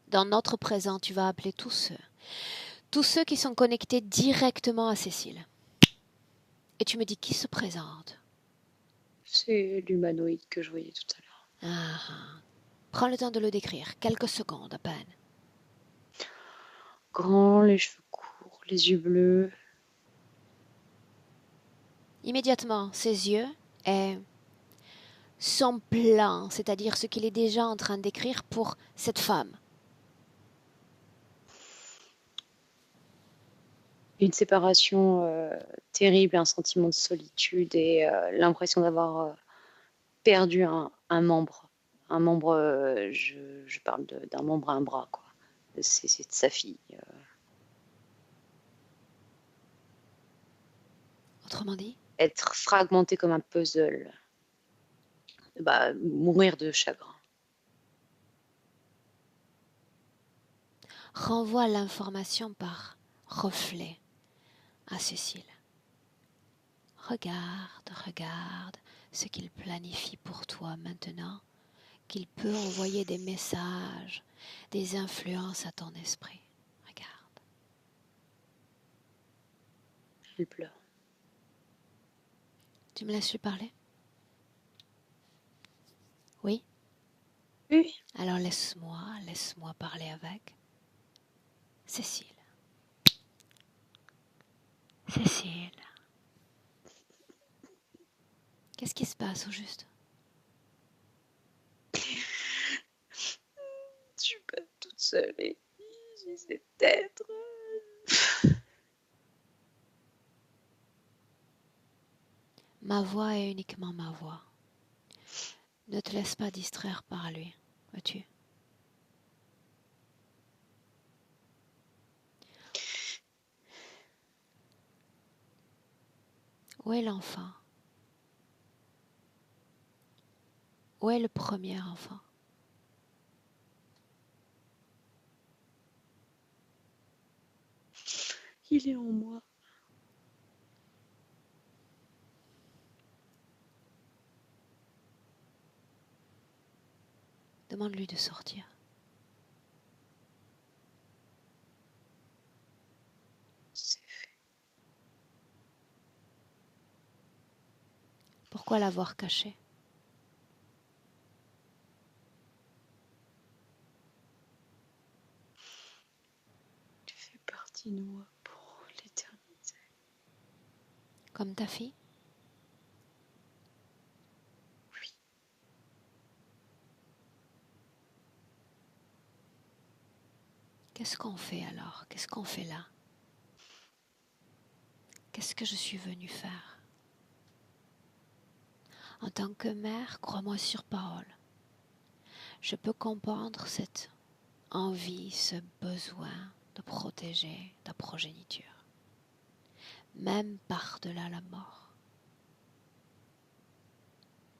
dans notre présent, tu vas appeler tous ceux qui sont connectés directement à Cécile. Et tu me dis qui se présente. C'est l'humanoïde que je voyais tout à l'heure. Ah. Prends le temps de le décrire, quelques secondes à peine. Grand, les cheveux courts, les yeux bleus. Immédiatement, ses yeux sont pleins, c'est-à-dire ce qu'il est déjà en train d'écrire pour cette femme. Une séparation terrible, un sentiment de solitude et l'impression d'avoir perdu un membre. Un membre, je parle d'un membre à un bras, quoi. C'est de sa fille. Autrement dit, Être fragmenté comme un puzzle. Bah, mourir de chagrin. renvoie l'information par reflet à Cécile. Regarde ce qu'il planifie pour toi maintenant, qu'il peut envoyer des messages, des influences à ton esprit. Regarde. Elle pleure. Tu me laisses lui parler? Oui? Oui. Alors laisse-moi parler avec Cécile. Cécile. Qu'est-ce qui se passe au juste? Je suis pas toute seule et j'essaie d'être. Ma voix est uniquement ma voix. Ne te laisse pas distraire par lui, vois-tu? Où est l'enfant? Où est le premier enfant? Il est en moi. Demande-lui de sortir. C'est fait. Pourquoi l'avoir caché? Tu fais partie de moi pour l'éternité. Comme ta fille? Oui. Qu'est-ce qu'on fait alors? Qu'est-ce qu'on fait là? Qu'est-ce que je suis venue faire? En tant que mère, crois-moi sur parole, je peux comprendre cette envie, ce besoin de protéger ta progéniture, même par-delà la mort.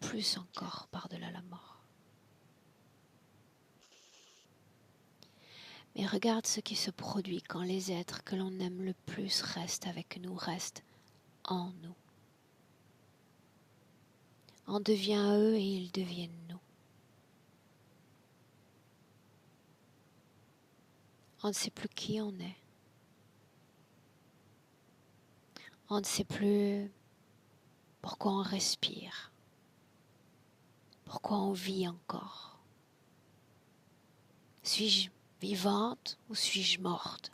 plus encore par-delà la mort. Mais regarde ce qui se produit quand les êtres que l'on aime le plus restent avec nous, restent en nous. On devient eux et ils deviennent nous. On ne sait plus qui on est. On ne sait plus pourquoi on respire, pourquoi on vit encore. Suis-je vivante ou suis-je morte?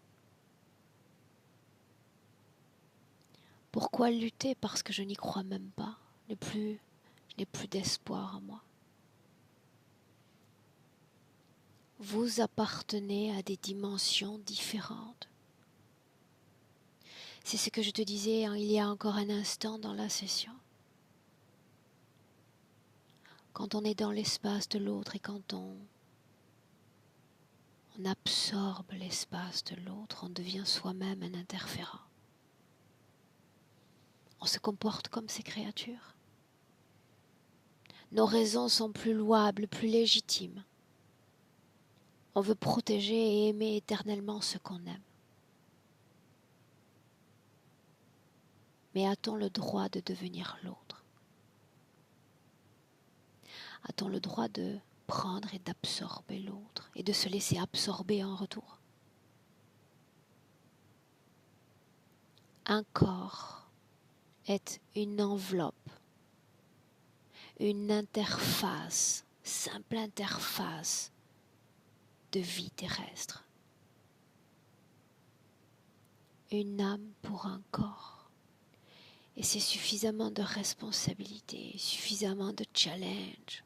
Pourquoi lutter parce que je n'y crois même pas? Je n'ai plus d'espoir en moi. Vous appartenez à des dimensions différentes. C'est ce que je te disais il y a encore un instant dans la session. Quand on est dans l'espace de l'autre et quand on absorbe l'espace de l'autre, on devient soi-même un interférent. On se comporte comme ces créatures. Nos raisons sont plus louables, plus légitimes. On veut protéger et aimer éternellement ce qu'on aime. Mais a-t-on le droit de devenir l'autre? A-t-on le droit de prendre et d'absorber l'autre et de se laisser absorber en retour? Un corps est une enveloppe, une interface, simple interface de vie terrestre. Une âme pour un corps. Et c'est suffisamment de responsabilité, suffisamment de challenge.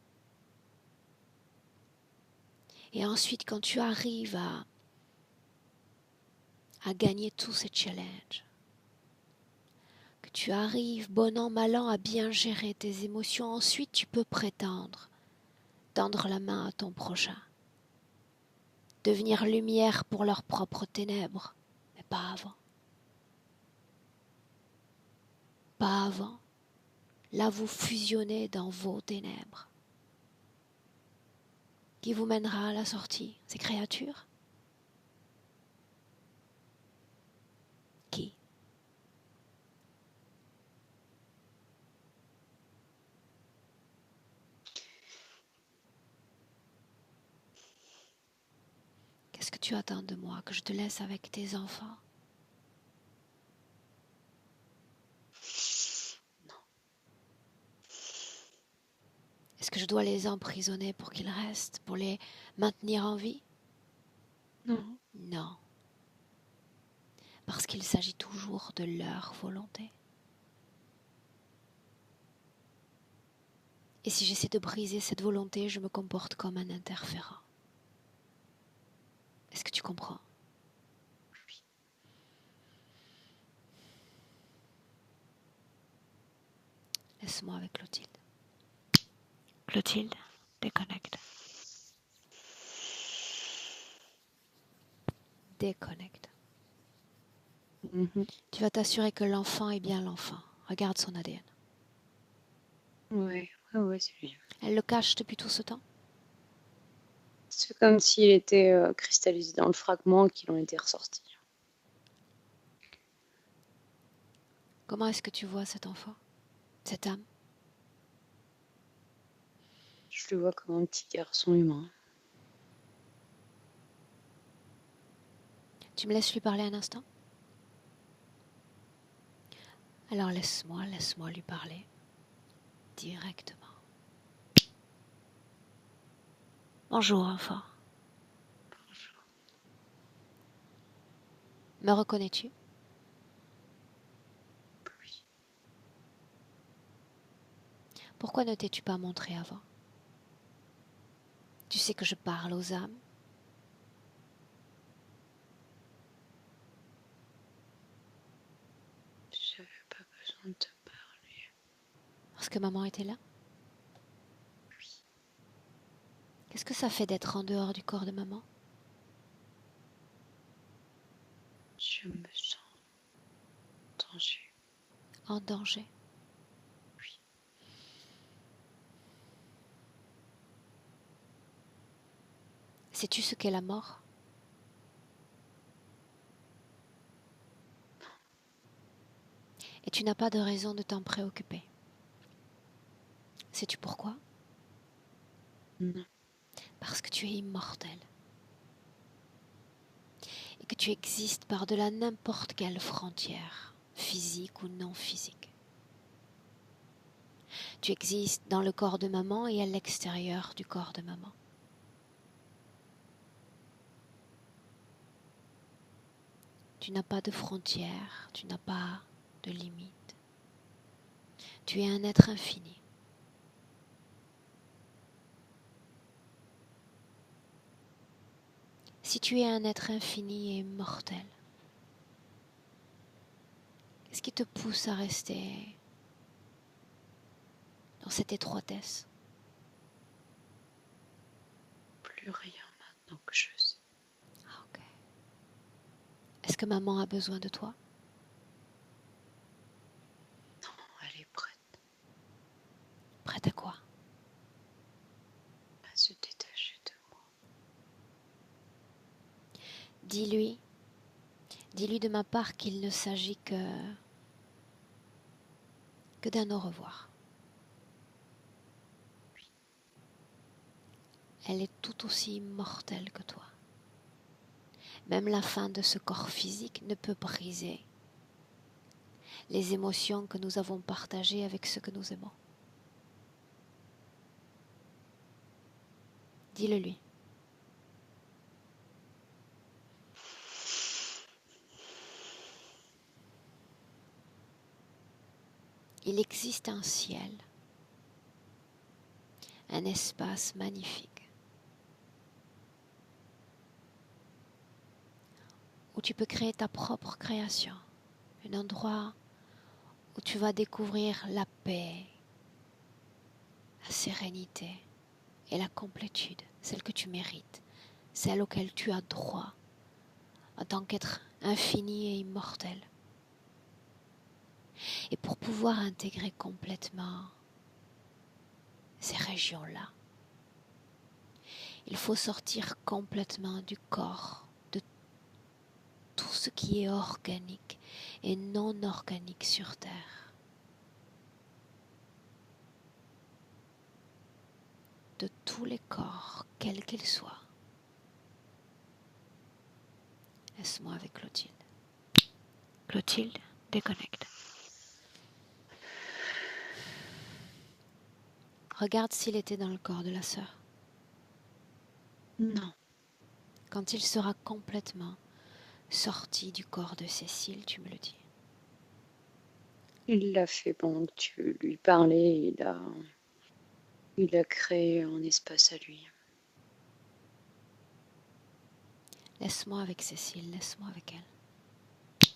Et ensuite, quand tu arrives à gagner tous ces challenges, que tu arrives, bon an, mal an, à bien gérer tes émotions, ensuite tu peux prétendre tendre la main à ton prochain, devenir lumière pour leurs propres ténèbres, mais pas avant. Pas avant. Là, vous fusionnez dans vos ténèbres. Qui vous mènera à la sortie? Ces créatures? Qui? Qu'est-ce que tu attends de moi? Que je te laisse avec tes enfants? Est-ce que je dois les emprisonner pour qu'ils restent, pour les maintenir en vie? Non. Non. Parce qu'il s'agit toujours de leur volonté. Et si j'essaie de briser cette volonté, je me comporte comme un interférent. Est-ce que tu comprends? Oui. Laisse-moi avec Clotilde. Clotilde, déconnecte. Déconnecte. Tu vas t'assurer que l'enfant est bien l'enfant. Regarde son ADN. Ouais, c'est lui. Elle le cache depuis tout ce temps? C'est comme s'il était cristallisé dans le fragment qui l'ont été ressortis. Comment est-ce que tu vois cet enfant? Cette âme? Je le vois comme un petit garçon humain. Tu me laisses lui parler un instant? Alors laisse-moi lui parler directement. Bonjour enfant. Bonjour. Me reconnais-tu? Oui. Pourquoi ne t'es-tu pas montré avant? Tu sais que je parle aux âmes. J'avais pas besoin de te parler. Parce que maman était là? Oui. Qu'est-ce que ça fait d'être en dehors du corps de maman? Je me sens en danger. En danger? Oui. Sais-tu ce qu'est la mort? Et tu n'as pas de raison de t'en préoccuper. Sais-tu pourquoi? Non. Parce que tu es immortel. Et que tu existes par-delà n'importe quelle frontière, physique ou non physique. Tu existes dans le corps de maman et à l'extérieur du corps de maman. Tu n'as pas de frontières, tu n'as pas de limites. Tu es un être infini. Si tu es un être infini et immortel, qu'est-ce qui te pousse à rester dans cette étroitesse? Plus rien maintenant que je sais. Ah, ok. Est-ce que maman a besoin de toi? Non, elle est prête Prête à quoi? à se détacher de moi. Dis-lui de ma part qu'il ne s'agit que d'un au revoir. Elle est tout aussi immortelle que toi. Même la fin de ce corps physique ne peut briser les émotions que nous avons partagées avec ceux que nous aimons. Dis-le lui. Il existe un ciel, un espace magnifique, où tu peux créer ta propre création, un endroit où tu vas découvrir la paix, la sérénité et la complétude, celle que tu mérites, celle auquel tu as droit en tant qu'être infini et immortel. Et pour pouvoir intégrer complètement ces régions-là, il faut sortir complètement du corps, de tout ce qui est organique et non organique sur Terre, de tous les corps, quels qu'ils soient. Laisse-moi avec Clotilde. Clotilde, déconnecte. Regarde s'il était dans le corps de la sœur. Non. Quand il sera complètement sorti du corps de Cécile, tu me le dis. Il l'a fait pendant que tu lui parlais. Il a créé un espace à lui. Laisse-moi avec Cécile, laisse-moi avec elle.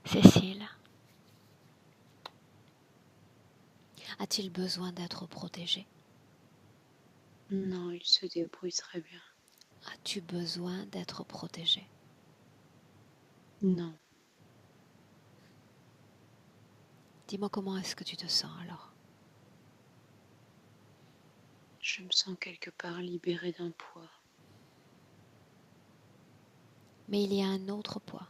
Cécile, a-t-il besoin d'être protégé? Non, il se débrouille très bien. As-tu besoin d'être protégé? Non. Dis-moi comment est-ce que tu te sens alors? Je me sens quelque part libérée d'un poids. Mais il y a un autre poids,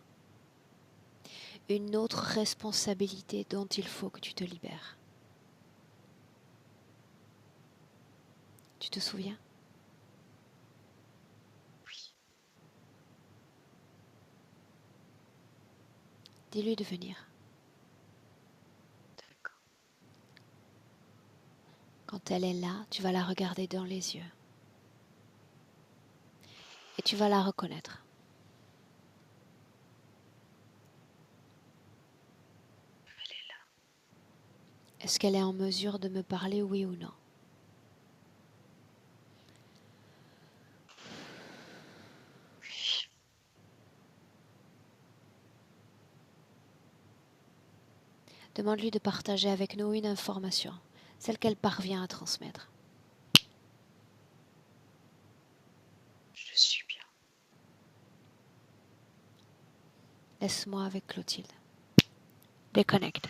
une autre responsabilité dont il faut que tu te libères. Tu te souviens? Oui. Dis-lui de venir. D'accord. Quand elle est là, tu vas la regarder dans les yeux. Et tu vas la reconnaître. Elle est là. Est-ce qu'elle est en mesure de me parler, oui ou non? Oui. Demande-lui de partager avec nous une information, celle qu'elle parvient à transmettre. Je suis bien. Laisse-moi avec Clotilde. Déconnecte.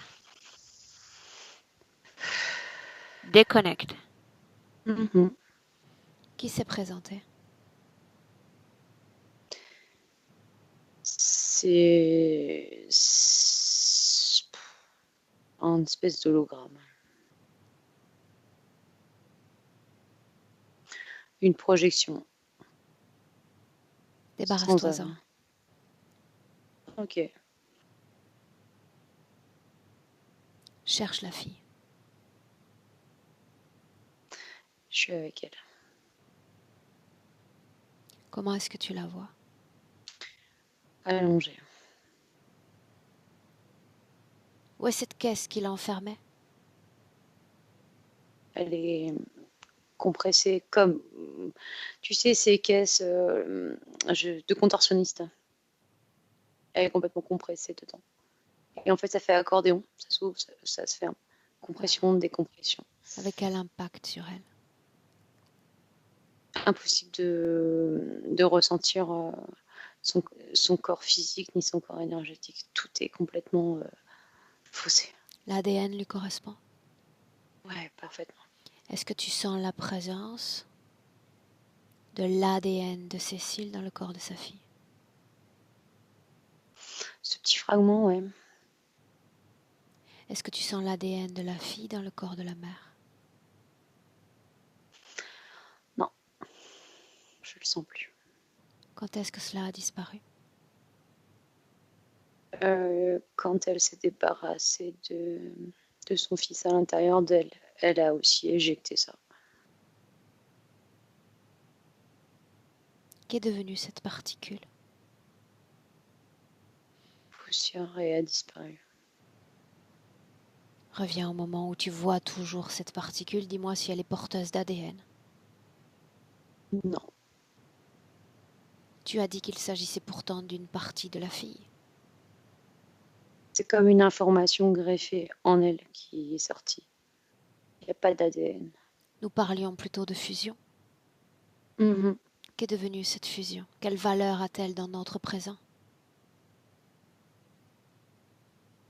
Déconnecte. Mhm. Qui s'est présenté? C'est un espèce d'hologramme. Une projection. Débarrasse-toi-en. Ok. Cherche la fille. Je suis avec elle. Comment est-ce que tu la vois? Allongée. Où est cette caisse qui l'enfermait? Elle est compressée comme, tu sais, ces caisses de contorsionniste. Elle est complètement compressée dedans. Et en fait, ça fait accordéon. Ça s'ouvre, ça se ferme. Compression, décompression. Avec quel impact sur elle? Impossible de ressentir son corps physique ni son corps énergétique. Tout est complètement faussé. L'ADN lui correspond? Ouais, parfaitement. Est-ce que tu sens la présence de l'ADN de Cécile dans le corps de sa fille? Ce petit fragment, ouais. Est-ce que tu sens l'ADN de la fille dans le corps de la mère? Non, je le sens plus. Quand est-ce que cela a disparu? Quand elle s'est débarrassée de son fils à l'intérieur d'elle, elle a aussi éjecté ça. Qu'est devenue cette particule? Poussière et a disparu. Reviens au moment où tu vois toujours cette particule, dis-moi si elle est porteuse d'ADN. Non, Tu as dit qu'il s'agissait pourtant d'une partie de la fille. c'est comme une information greffée en elle qui est sortie. Il n'y a pas d'ADN. Nous parlions plutôt de fusion. Qu'est devenue cette fusion? Quelle valeur a-t-elle dans notre présent?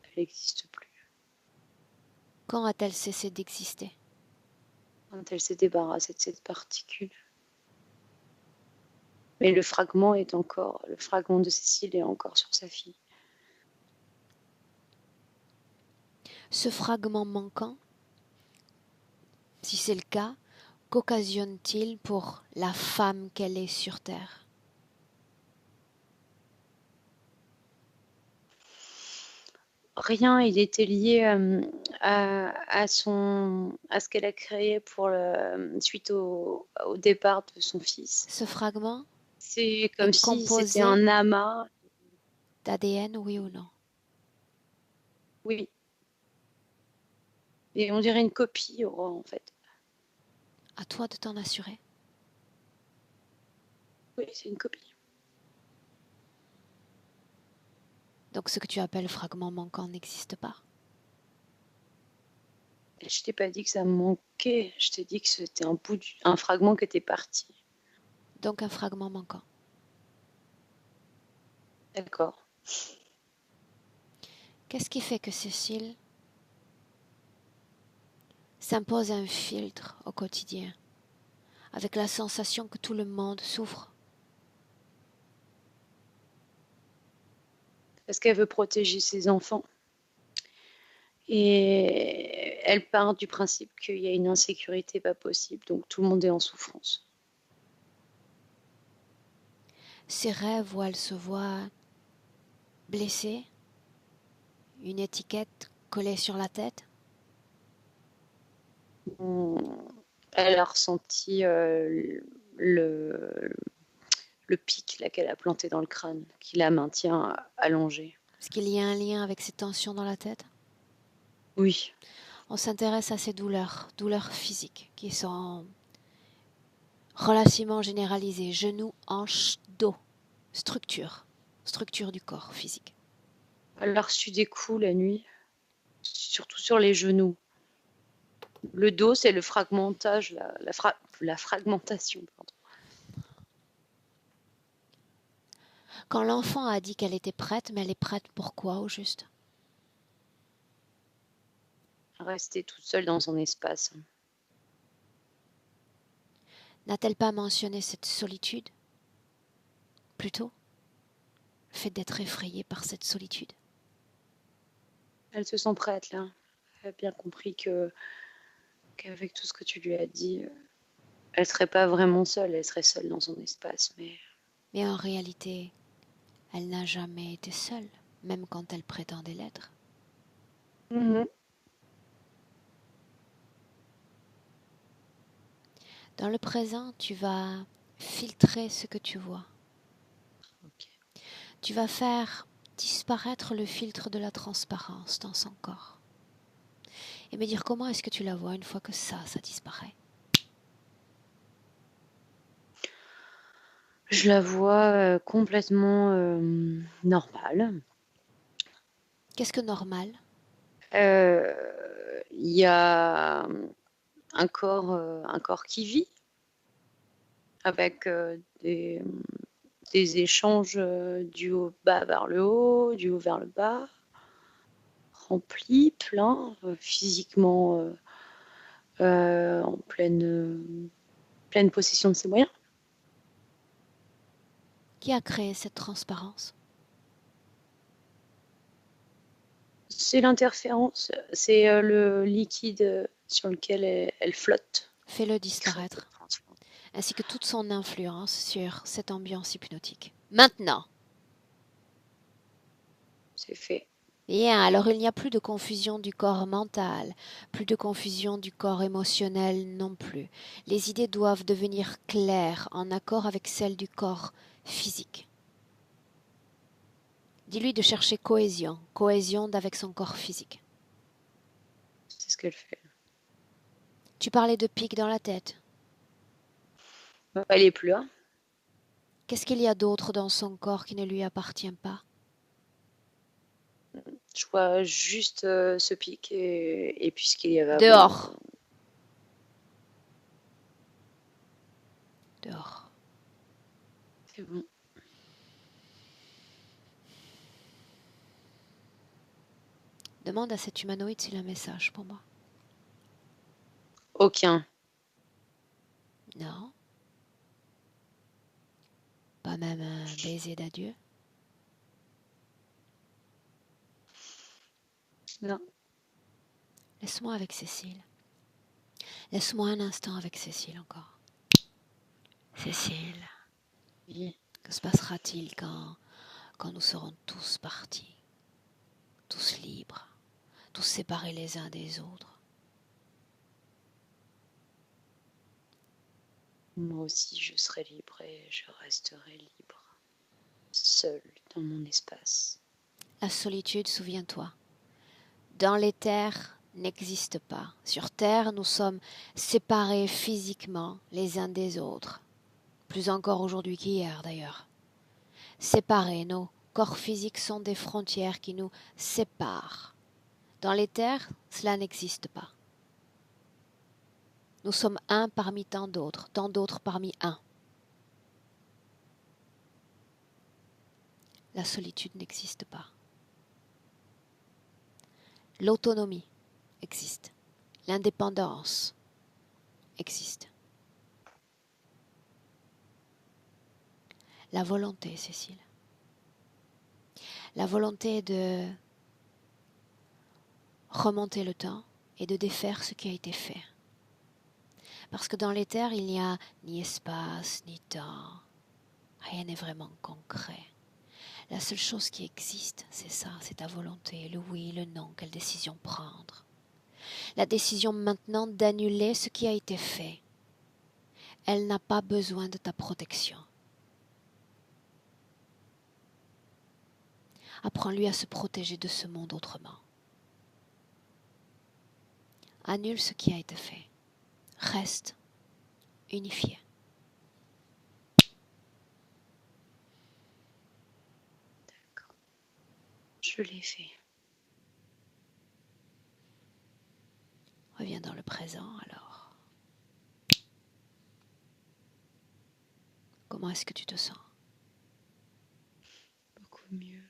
Elle n'existe plus. Quand a-t-elle cessé d'exister? Quand elle s'est débarrassée de cette particule. Mais le fragment de Cécile est encore sur sa fille. Ce fragment manquant, si c'est le cas, qu'occasionne-t-il pour la femme qu'elle est sur Terre? Rien, il était lié à ce qu'elle a créé suite au départ de son fils. Ce fragment C'est comme est si c'était composé un amas. d'ADN, oui ou non? Oui. Et on dirait une copie, Aurore, en fait. À toi de t'en assurer. Oui, c'est une copie. Donc ce que tu appelles fragment manquant n'existe pas. Je t'ai pas dit que ça me manquait. Je t'ai dit que c'était un fragment qui était parti. Donc un fragment manquant. D'accord. Qu'est-ce qui fait que Cécile s'impose un filtre au quotidien, avec la sensation que tout le monde souffre? Parce qu'elle veut protéger ses enfants. Et elle part du principe qu'il y a une insécurité pas possible, donc tout le monde est en souffrance. Ses rêves où elle se voit blessée, une étiquette collée sur la tête? Elle a ressenti le pic là, qu'elle a planté dans le crâne, qui la maintient allongée. Est-ce qu'il y a un lien avec ces tensions dans la tête? Oui. On s'intéresse à ces douleurs physiques qui sont relativement généralisées, genoux, hanches, dos, structure du corps physique. Elle a reçu des coups la nuit, surtout sur les genoux. Le dos, c'est le fragmentage, la fragmentation. Pardon. Quand l'enfant a dit qu'elle était prête, mais elle est prête pour quoi au juste? Rester toute seule dans son espace. N'a-t-elle pas mentionné cette solitude? Plutôt, le fait d'être effrayée par cette solitude. Elle se sent prête là. Elle a bien compris qu'avec tout ce que tu lui as dit, elle serait pas vraiment seule. Elle serait seule dans son espace, Mais en réalité, elle n'a jamais été seule, même quand elle prétendait l'être. Mhm. Dans le présent, tu vas filtrer ce que tu vois. Ok. Tu vas faire disparaître le filtre de la transparence dans son corps. Et me dire comment est-ce que tu la vois une fois que ça disparaît. Je la vois complètement normale. Qu'est-ce que normal? Il y a un corps qui vit avec des échanges du haut bas vers le haut, du haut vers le bas, rempli, plein, physiquement en pleine possession de ses moyens. Qui a créé cette transparence? C'est l'interférence, c'est le liquide sur lequel elle flotte. Fais-le disparaître, ainsi que toute son influence sur cette ambiance hypnotique. Maintenant! C'est fait. Bien, alors il n'y a plus de confusion du corps mental, plus de confusion du corps émotionnel non plus. Les idées doivent devenir claires, en accord avec celles du corps physique. Dis-lui de chercher cohésion avec son corps physique. C'est ce qu'elle fait. Tu parlais de pics dans la tête. Elle est plus là. Qu'est-ce qu'il y a d'autre dans son corps qui ne lui appartient pas? Je vois juste ce pic et puis ce qu'il y avait avant. Dehors. Dehors. C'est bon. Demande à cet humanoïde s'il a un message pour moi. Aucun. Non. Pas même un baiser d'adieu. Non. Laisse-moi avec Cécile. Laisse-moi un instant avec Cécile encore. Cécile, Oui. que se passera-t-il quand nous serons tous partis, tous libres, tous séparés les uns des autres? Moi aussi, je serai libre et je resterai libre, seule dans mon espace. La solitude, souviens-toi, dans les terres n'existe pas. Sur terre, nous sommes séparés physiquement les uns des autres. Plus encore aujourd'hui qu'hier d'ailleurs. Séparés, nos corps physiques sont des frontières qui nous séparent. Dans les terres, cela n'existe pas. Nous sommes un parmi tant d'autres parmi un. La solitude n'existe pas. L'autonomie existe. L'indépendance existe. La volonté, Cécile. La volonté de remonter le temps et de défaire ce qui a été fait. Parce que dans les terres, il n'y a ni espace, ni temps. Rien n'est vraiment concret. La seule chose qui existe, c'est ça, c'est ta volonté, le oui, le non, quelle décision prendre. La décision maintenant d'annuler ce qui a été fait. Elle n'a pas besoin de ta protection. Apprends-lui à se protéger de ce monde autrement. Annule ce qui a été fait. Reste unifié. D'accord. Je l'ai fait. Reviens dans le présent alors. Comment est-ce que tu te sens? Beaucoup mieux.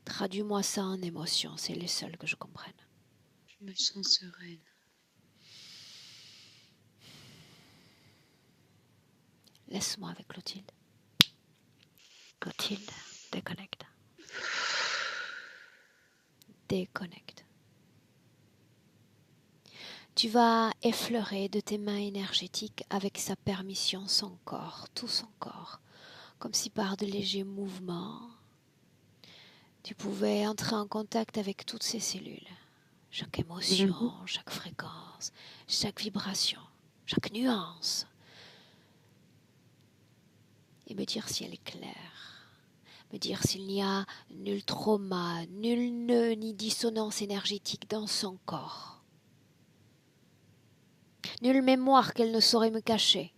Traduis-moi ça en émotion, c'est les seuls que je comprenne. Je me sens sereine. Laisse-moi avec Clotilde. Clotilde, déconnecte. Déconnecte. Tu vas effleurer de tes mains énergétiques avec sa permission son corps, tout son corps, comme si par de légers mouvements, tu pouvais entrer en contact avec toutes ses cellules. Chaque émotion, chaque fréquence, chaque vibration, chaque nuance. Et me dire si elle est claire. Me dire s'il n'y a nul trauma, nul nœud ni dissonance énergétique dans son corps. Nulle mémoire qu'elle ne saurait me cacher.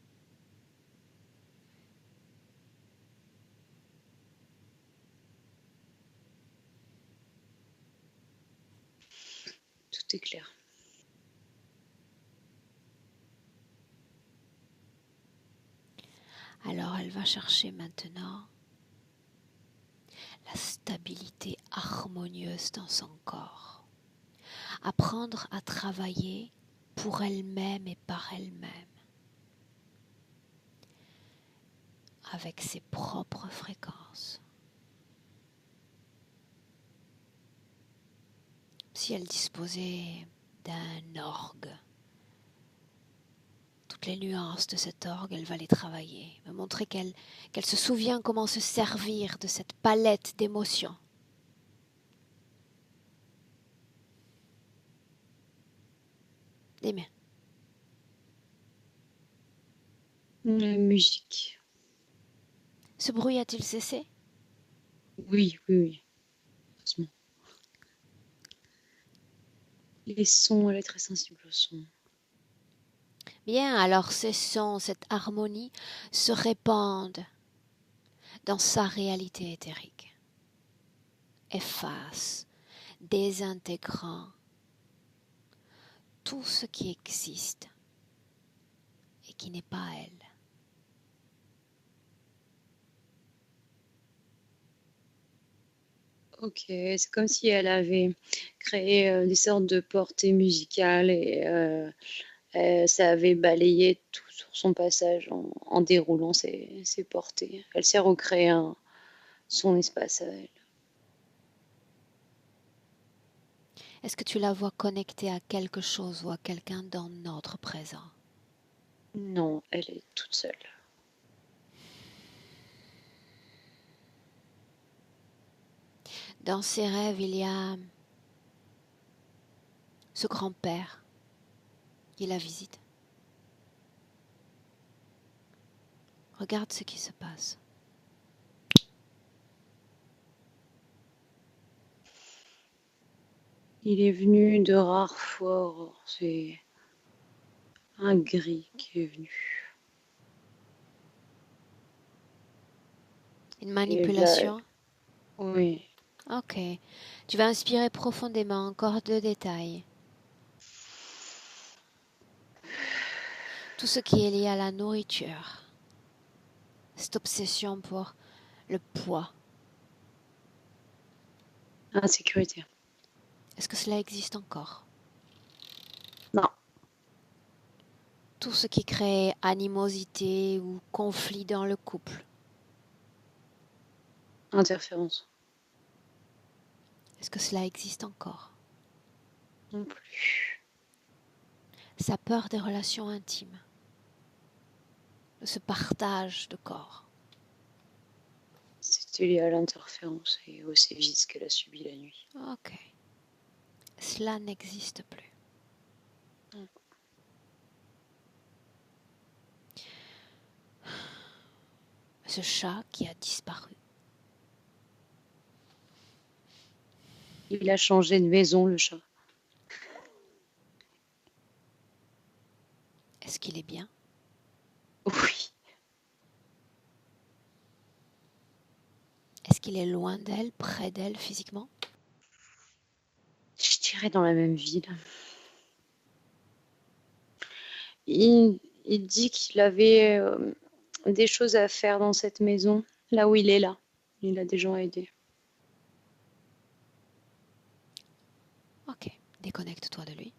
Tout est clair. Alors elle va chercher maintenant la stabilité harmonieuse dans son corps. Apprendre à travailler pour elle-même et par elle-même. Avec ses propres fréquences. Si elle disposait d'un orgue, toutes les nuances de cet orgue, elle va les travailler, me montrer qu'elle se souvient comment se servir de cette palette d'émotions. Des mains. La musique. Ce bruit a-t-il cessé? Oui. Heureusement. Les sons, elle est très sensible aux sons. Bien, alors ces sons, cette harmonie se répandent dans sa réalité éthérique. Efface, désintégrant tout ce qui existe et qui n'est pas elle. Ok, c'est comme si elle avait créé des sortes de portées musicales et ça avait balayé tout sur son passage en déroulant ses portées. Elle s'est recréée son espace à elle. Est-ce que tu la vois connectée à quelque chose ou à quelqu'un dans notre présent? Non, elle est toute seule. Dans ses rêves, il y a ce grand-père qui la visite. Regarde ce qui se passe. Il est venu de rares fois. C'est un gris qui est venu. Une Et là, manipulation? oui. Ok. Tu vas inspirer profondément, encore 2 détails. Tout ce qui est lié à la nourriture. Cette obsession pour le poids. Insécurité. Est-ce que cela existe encore? Non. Tout ce qui crée animosité ou conflit dans le couple. Interférence. Est-ce que cela existe encore? Non plus. Sa peur des relations intimes. De ce partage de corps. C'était lié à l'interférence et aux sévices qu'elle a subis la nuit. Ok. Cela n'existe plus. Ce chat qui a disparu. Il a changé de maison, le chat. Est-ce qu'il est bien? Oui. Est-ce qu'il est loin d'elle, près d'elle physiquement? Je dirais dans la même ville. Il dit qu'il avait des choses à faire dans cette maison, là où il est là. Il a des gens à aider. Ok, déconnecte-toi de lui.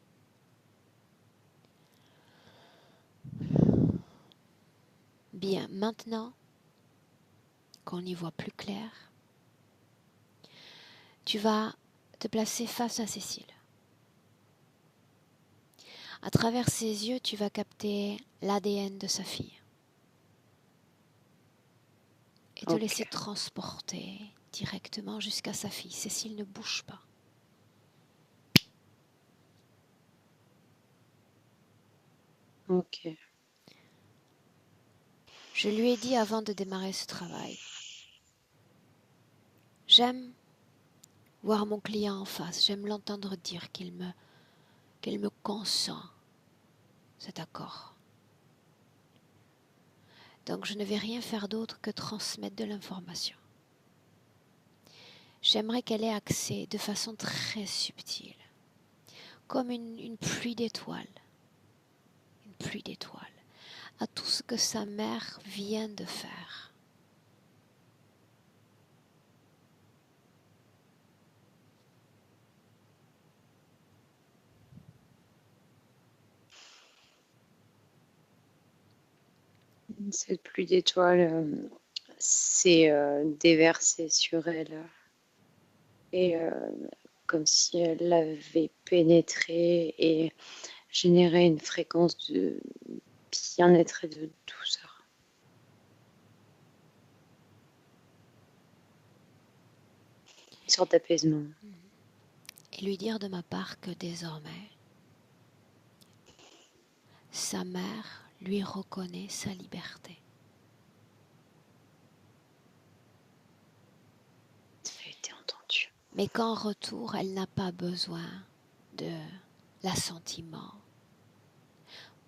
Bien, maintenant qu'on y voit plus clair, tu vas te placer face à Cécile. À travers ses yeux, tu vas capter l'ADN de sa fille et te laisser transporter directement jusqu'à sa fille. Cécile ne bouge pas. Ok. Je lui ai dit avant de démarrer ce travail, j'aime voir mon client en face, j'aime l'entendre dire qu'il me consent cet accord. Donc je ne vais rien faire d'autre que transmettre de l'information. J'aimerais qu'elle ait accès de façon très subtile, comme une pluie d'étoiles, à tout ce que sa mère vient de faire. Cette pluie d'étoiles s'est déversée sur elle et comme si elle l'avait pénétrée et généré une fréquence de bien-être et de douceur. Une sorte d'apaisement. Et lui dire de ma part que désormais, sa mère lui reconnaît sa liberté. Ça a été entendu. Mais qu'en retour, elle n'a pas besoin de l'assentiment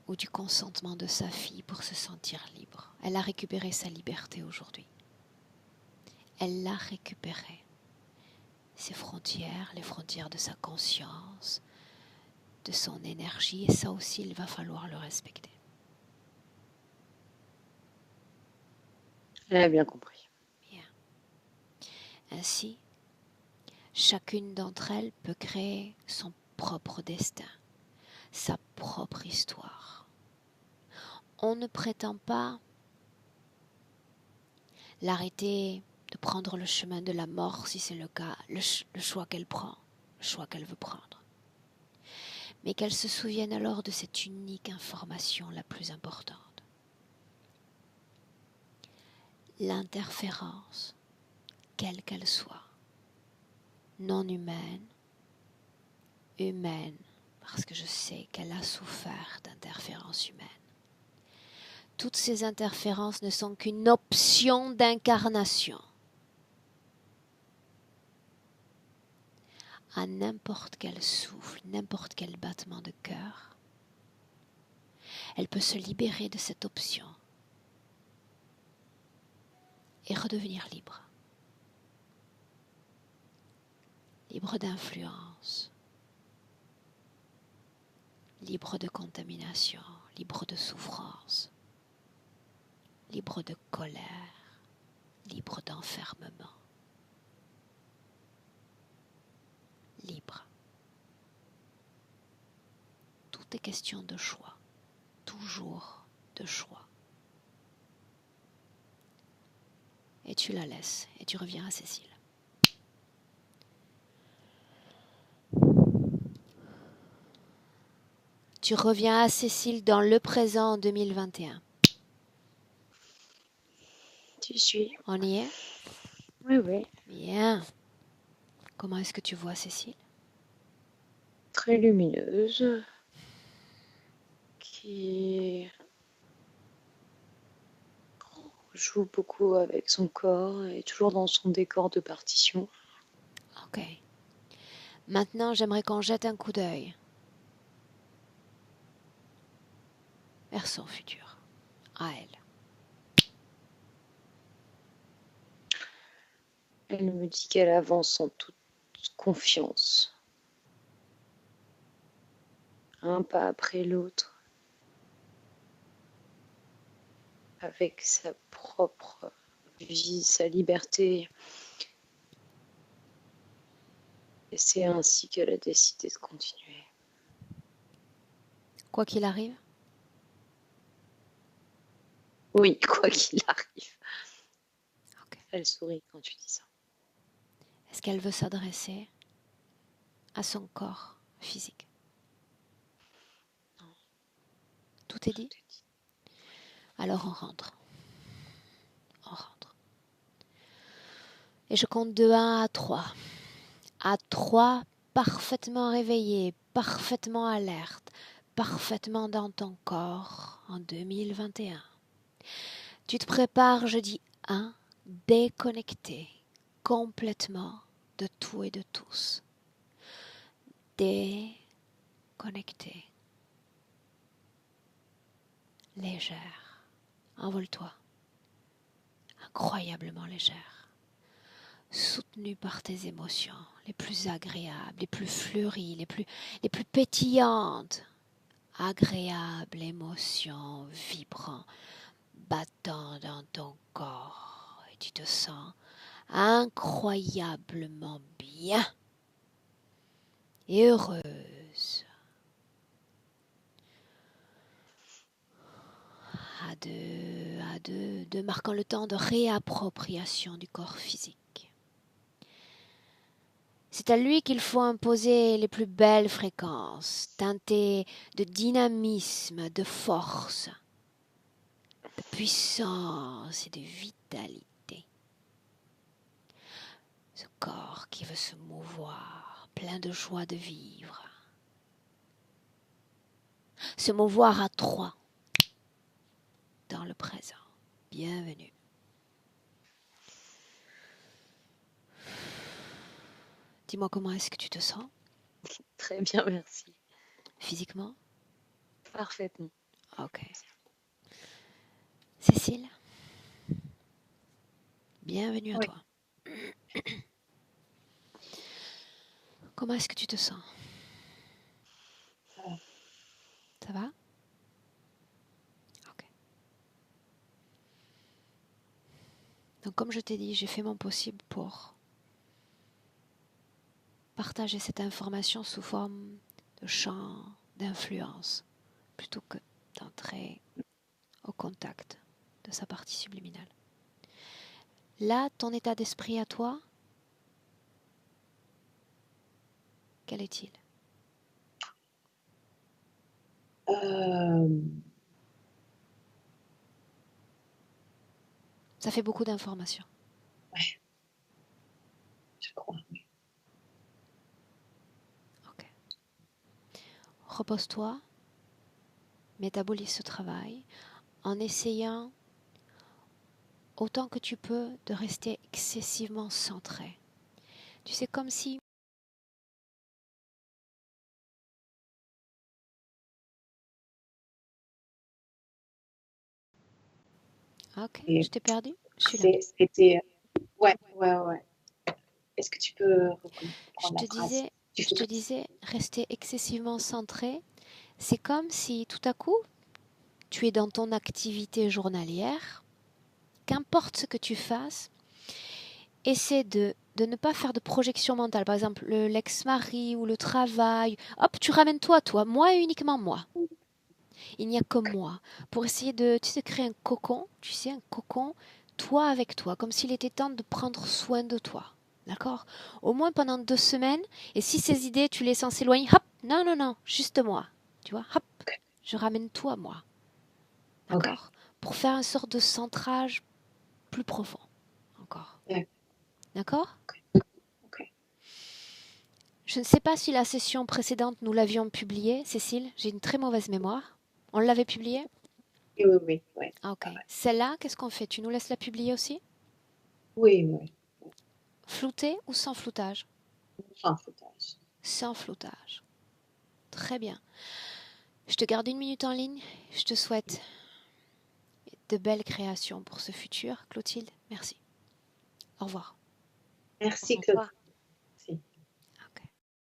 ou du consentement de sa fille pour se sentir libre. Elle a récupéré sa liberté aujourd'hui. Elle l'a récupérée. Ses frontières, les frontières de sa conscience, de son énergie, et ça aussi, il va falloir le respecter. Elle a bien compris. Bien. Ainsi, chacune d'entre elles peut créer son propre destin, sa propre histoire. On ne prétend pas l'arrêter de prendre le chemin de la mort si c'est le cas, le choix qu'elle prend, le choix qu'elle veut prendre. Mais qu'elle se souvienne alors de cette unique information la plus importante. L'interférence, quelle qu'elle soit, non humaine, humaine, parce que je sais qu'elle a souffert d'interférences humaines. Toutes ces interférences ne sont qu'une option d'incarnation. À n'importe quel souffle, n'importe quel battement de cœur, elle peut se libérer de cette option et redevenir libre. Libre d'influence, libre de contamination, libre de souffrance, libre de colère, libre d'enfermement. Libre. Tout est question de choix, toujours de choix. Et tu la laisses et tu reviens à Cécile. Tu reviens à Cécile dans le présent en 2021. Tu suis. On y est? Oui, oui. Bien. Comment est-ce que tu vois Cécile? Très lumineuse. Qui joue beaucoup avec son corps et toujours dans son décor de partition. Ok. Maintenant, j'aimerais qu'on jette un coup d'œil vers son futur, à elle. Elle me dit qu'elle avance en toute confiance, un pas après l'autre, avec sa propre vie, sa liberté. Et c'est ainsi qu'elle a décidé de continuer. Quoi qu'il arrive, Oui, quoi qu'il arrive. Ok. Elle sourit quand tu dis ça. Est-ce qu'elle veut s'adresser à son corps physique? Non, Tout est dit? tout est dit. Alors on rentre. On rentre. Et je compte de 1 à 3. À 3, parfaitement réveillé, parfaitement alerte, parfaitement dans ton corps en 2021. Tu te prépares, je dis 1, déconnecté complètement de tout et de tous. Déconnecté. Légère. Envole-toi. Incroyablement légère. Soutenue par tes émotions les plus agréables, les plus fleuries, les plus pétillantes. Agréables émotions vibrant, battant dans ton corps. Et tu te sens incroyablement bien et heureuse. À deux, marquant le temps de réappropriation du corps physique. C'est à lui qu'il faut imposer les plus belles fréquences, teintées de dynamisme, de force, de puissance et de vitalité. Ce corps qui veut se mouvoir, plein de joie de vivre. Se mouvoir à 3 dans le présent. Bienvenue. Dis-moi comment est-ce que tu te sens Très bien, merci. physiquement? Parfaitement. Ok. Cécile, bienvenue à Oui. toi. Comment est-ce que tu te sens? Ça va. Ça va? Ok. Donc comme je t'ai dit, j'ai fait mon possible pour partager cette information sous forme de champ d'influence plutôt que d'entrer au contact de sa partie subliminale. Là, ton état d'esprit à toi, quel est-il? Euh, Ça fait beaucoup d'informations. ouais, je crois. Ok. Repose-toi, métabolise ce travail en essayant autant que tu peux de rester excessivement centré. Tu sais, comme si... Ok, Et je t'ai perdu? Je suis là. c'était. Ouais, ouais, ouais. Est-ce que tu peux reprendre la phrase? Je te disais, rester excessivement centré, c'est comme si tout à coup, tu es dans ton activité journalière, qu'importe ce que tu fasses, essaie de ne pas faire de projection mentale. Par exemple, l'ex-mari ou le travail. Hop, tu ramènes toi, moi et uniquement moi. Il n'y a que moi. Pour essayer de, tu sais, créer un cocon, tu sais, un cocon, toi avec toi, comme s'il était temps de prendre soin de toi. D'accord? Au moins pendant 2 semaines. Et si ces idées, tu les sens s'éloigner, hop, non, non, non, juste moi. Tu vois, hop, je ramène toi, moi. Ok. D'accord? Pour faire une sorte de centrage plus profond. Encore. Ouais. D'accord? Ok. Je ne sais pas si la session précédente nous l'avions publiée, Cécile. J'ai une très mauvaise mémoire. On l'avait publiée? Oui, oui, oui. Ouais. Ah, ok. Ah ouais. Celle-là, qu'est-ce qu'on fait? Tu nous laisses la publier aussi? Oui, oui. Floutée ou sans floutage? Sans foutage. Sans floutage. Très bien. Je te garde 1 minute en ligne. Je te souhaite de belles créations pour ce futur. Clotilde, merci. Au revoir. Merci, Au Claude. revoir.